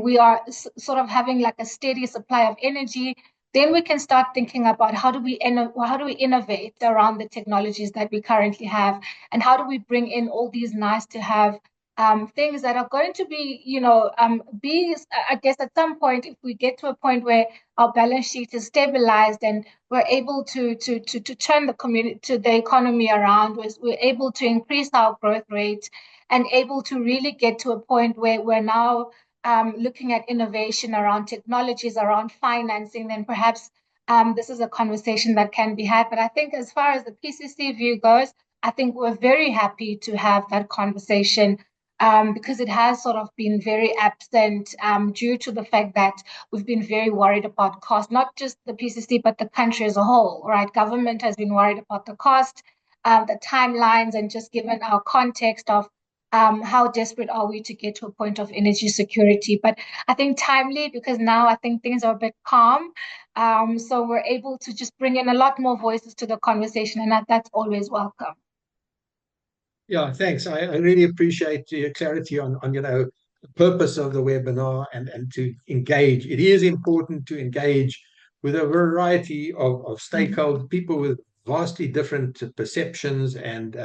We are sort of having like a steady supply of energy. Then we can start thinking about how do we innovate around the technologies that we currently have, and how do we bring in all these nice to have things that are going to be, I guess at some point, if we get to a point where our balance sheet is stabilized and we're able to turn the economy around, we're able to increase our growth rate and able to really get to a point where we're now looking at innovation around technologies, around financing, then perhaps this is a conversation that can be had. But I think as far as the PCC view goes, I think we're very happy to have that conversation because it has sort of been very absent due to the fact that we've been very worried about cost, not just the PCC, but the country as a whole, right? Government has been worried about the cost, the timelines, and just given our context of how desperate are we to get to a point of energy security. But I think timely, because now I think things are a bit calm. So we're able to just bring in a lot more voices to the conversation, and that's always welcome. Yeah, thanks. I really appreciate your clarity on purpose of the webinar and to engage. It is important to engage with a variety of stakeholders, people with vastly different perceptions and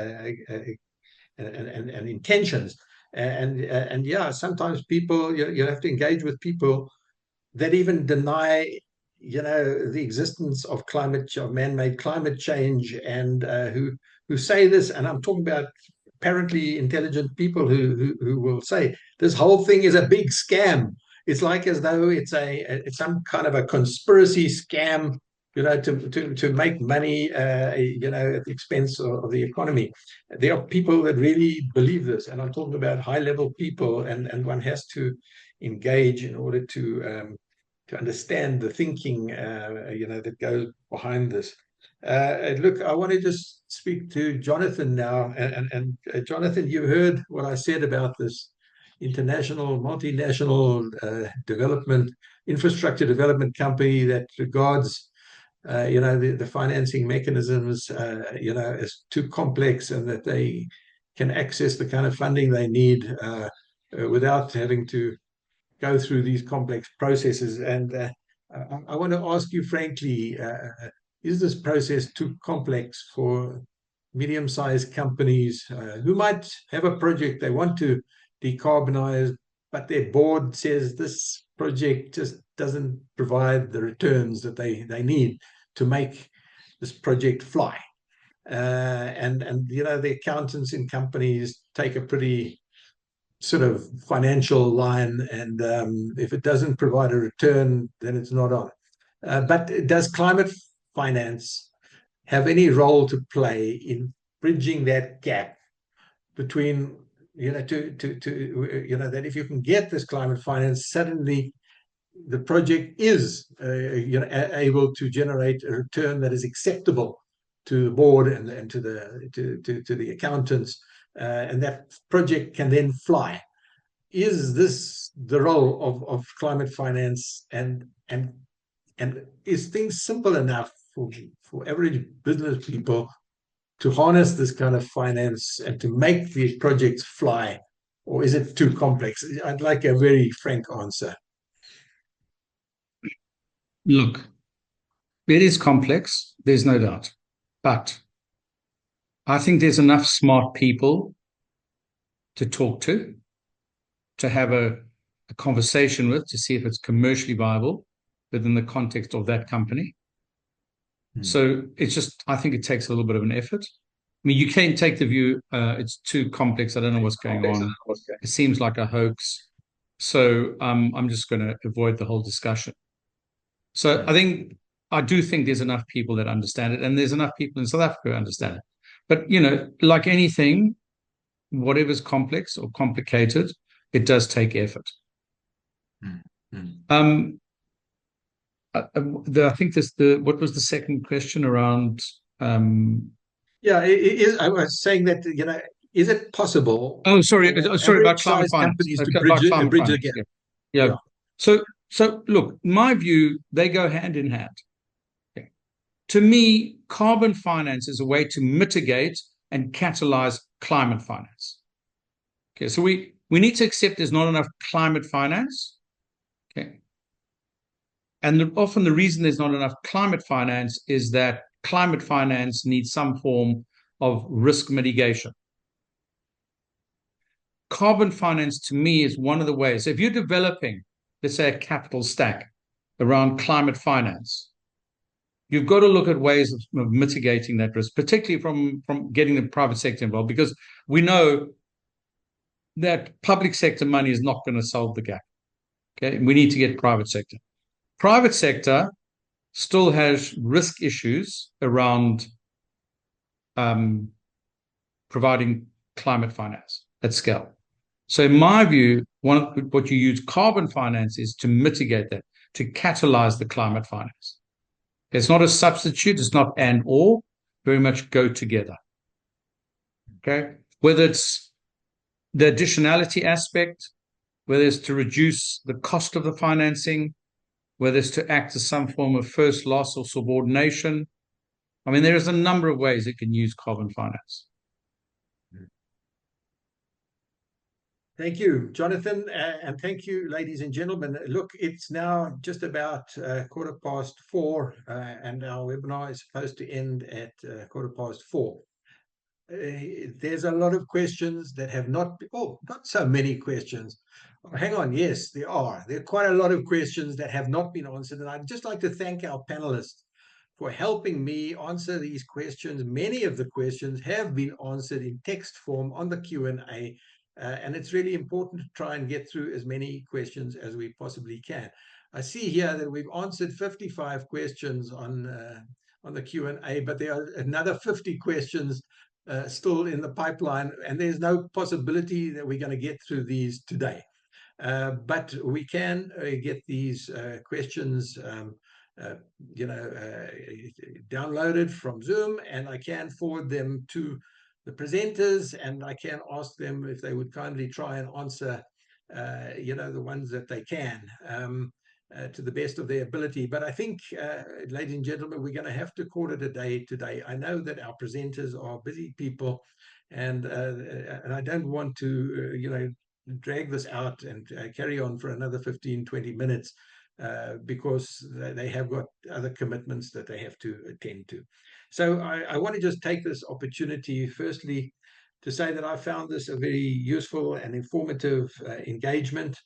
intentions. And yeah, sometimes people, you have to engage with people that even deny, the existence of man-made climate change, and who say this. And I'm talking about apparently intelligent people who will say this whole thing is a big scam. It's like as though it's some kind of a conspiracy scam, to make money, at the expense of the economy. There are people that really believe this, and I'm talking about high-level people, and one has to engage in order to understand the thinking, that goes behind this. Look, I want to just speak to Jonathan now, and Jonathan, you heard what I said about this international, multinational infrastructure development company that regards, the financing mechanisms, as too complex, and that they can access the kind of funding they need without having to go through these complex processes. And I want to ask you frankly, is this process too complex for medium-sized companies who might have a project they want to decarbonize, but their board says this project just doesn't provide the returns that they need to make this project fly? And the accountants in companies take a pretty sort of financial line, and if it doesn't provide a return, then it's not on. But does climate finance have any role to play in bridging that gap between, that if you can get this climate finance, suddenly the project is able to generate a return that is acceptable to the board and to the accountants, and that project can then fly? Is this the role of climate finance, and is things simple enough for average business people to harness this kind of finance and to make these projects fly, or is it too complex? I'd like a very frank answer. Look, it is complex, there's no doubt. But I think there's enough smart people to talk to have a conversation with, to see if it's commercially viable within the context of that company. So it's just, I think it takes a little bit of an effort. I mean, you can't take the view, it's too complex, I don't know what's going on. It seems like a hoax. So I'm just going to avoid the whole discussion. So I do think there's enough people that understand it, and there's enough people in South Africa who understand it. But, like anything, whatever's complex or complicated, it does take effort. I think what was the second question around? Yeah, I was saying that, is it possible? Oh, sorry, about climate finance. Companies to bridge the gap. Yeah. So look, in my view, they go hand in hand. Okay. To me, carbon finance is a way to mitigate and catalyze climate finance. Okay, so we need to accept there's not enough climate finance. Okay. And often the reason there's not enough climate finance is that climate finance needs some form of risk mitigation. Carbon finance, to me, is one of the ways. So if you're developing, let's say, a capital stack around climate finance, you've got to look at ways of mitigating that risk, particularly from getting the private sector involved, because we know that public sector money is not going to solve the gap. Okay, we need to get private sector. Private sector still has risk issues around providing climate finance at scale. So in my view, what you use carbon finance is to mitigate that, to catalyze the climate finance. It's not a substitute, it's not and or, very much go together. Okay, whether it's the additionality aspect, whether it's to reduce the cost of the financing, whether it's to act as some form of first loss or subordination. I mean, there is a number of ways it can use carbon finance. Thank you, Jonathan, and thank you, ladies and gentlemen. Look, it's now just about 4:15, and our webinar is supposed to end at 4:15. There's a lot of questions that have not, not so many questions. Oh, hang on, yes, there are. There are quite a lot of questions that have not been answered, and I'd just like to thank our panelists for helping me answer these questions. Many of the questions have been answered in text form on the Q&A, and it's really important to try and get through as many questions as we possibly can. I see here that we've answered 55 questions on the Q&A, but there are another 50 questions still in the pipeline, and there's no possibility that we're going to get through these today. But we can get these questions downloaded from Zoom, and I can forward them to the presenters, and I can ask them if they would kindly try and answer the ones that they can to the best of their ability. But I think, ladies and gentlemen, we're going to have to call it a day today. I know that our presenters are busy people, and I don't want to drag this out and carry on for another 15-20 minutes because they have got other commitments that they have to attend to. So I want to just take this opportunity, firstly, to say that I found this a very useful and informative engagement.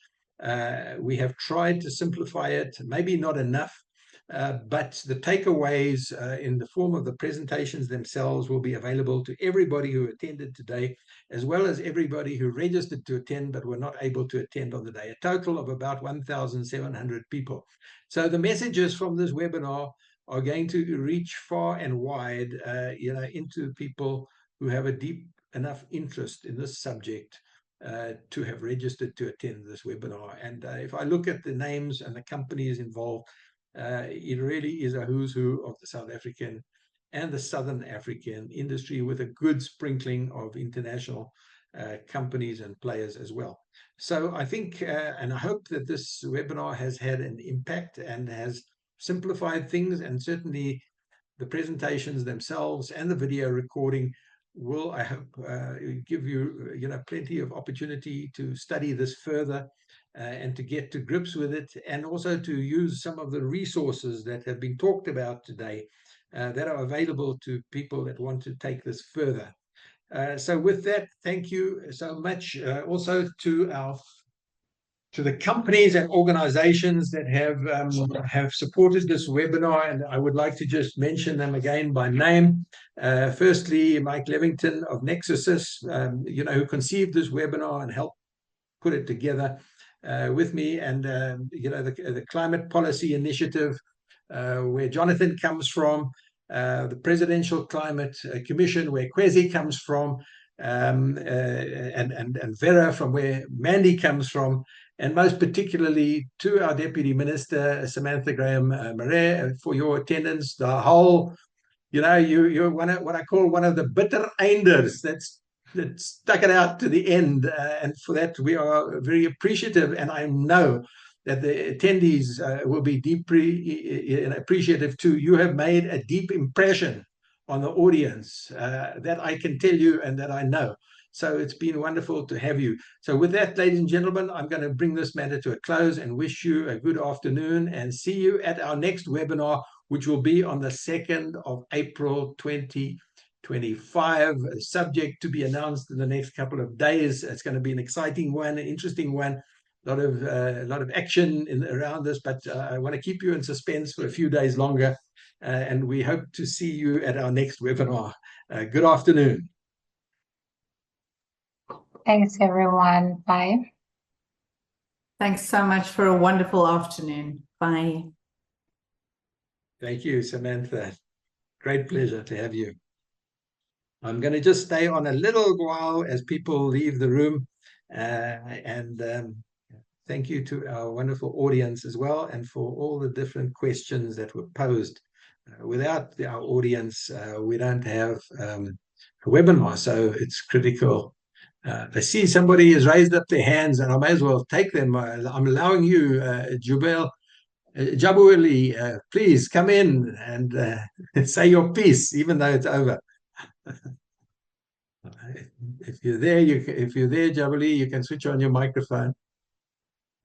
We have tried to simplify it, maybe not enough, but the takeaways in the form of the presentations themselves will be available to everybody who attended today, as well as everybody who registered to attend but were not able to attend on the day, a total of about 1,700 people. So the messages from this webinar are going to reach far and wide, into people who have a deep enough interest in this subject to have registered to attend this webinar. And if I look at the names and the companies involved, it really is a who's who of the South African and the Southern African industry, with a good sprinkling of international companies and players as well. So I think, and I hope that this webinar has had an impact and has simplified things, and certainly the presentations themselves and the video recording will, I hope, give you, plenty of opportunity to study this further and to get to grips with it, and also to use some of the resources that have been talked about today that are available to people that want to take this further. So with that, thank you so much also to the companies and organizations that have supported this webinar, and I would like to just mention them again by name. Firstly, Mike Levington of Nexusys, who conceived this webinar and helped put it together with me, and the Climate Policy Initiative, where Jonathan comes from, the Presidential Climate Commission, where Kwesi comes from, and Vera, from where Mandy comes from, and most particularly to our Deputy Minister, Samantha Graham-Marais, for your attendance. The whole, you're what I call one of the bitter einders that stuck it out to the end, and for that we are very appreciative, and I know that the attendees will be deeply appreciative too. You have made a deep impression on the audience, that I can tell you and that I know. So it's been wonderful to have you. So with that, ladies and gentlemen, I'm going to bring this matter to a close and wish you a good afternoon, and see you at our next webinar, which will be on the 2nd of April 2025, subject to be announced in the next couple of days. It's going to be an exciting one, an interesting one, a lot of action around this, but I want to keep you in suspense for a few days longer, and we hope to see you at our next webinar. Good afternoon. Thanks, everyone. Bye. Thanks so much for a wonderful afternoon. Bye. Thank you, Samantha. Great pleasure to have you. I'm going to just stay on a little while as people leave the room, and thank you to our wonderful audience as well, and for all the different questions that were posed. Without our audience, we don't have a webinar, so it's critical. I see somebody has raised up their hands, and I may as well take them. I'm allowing you, Jabuli, please come in and say your piece, even though it's over. if you're there, if you're there, Jabali, you can switch on your microphone.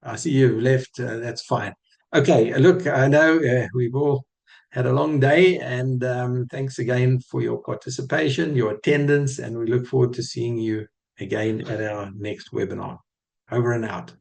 I see you've left. That's fine. Okay, look, I know we've all had a long day, and thanks again for your participation, your attendance, and we look forward to seeing you again at our next webinar. Over and out.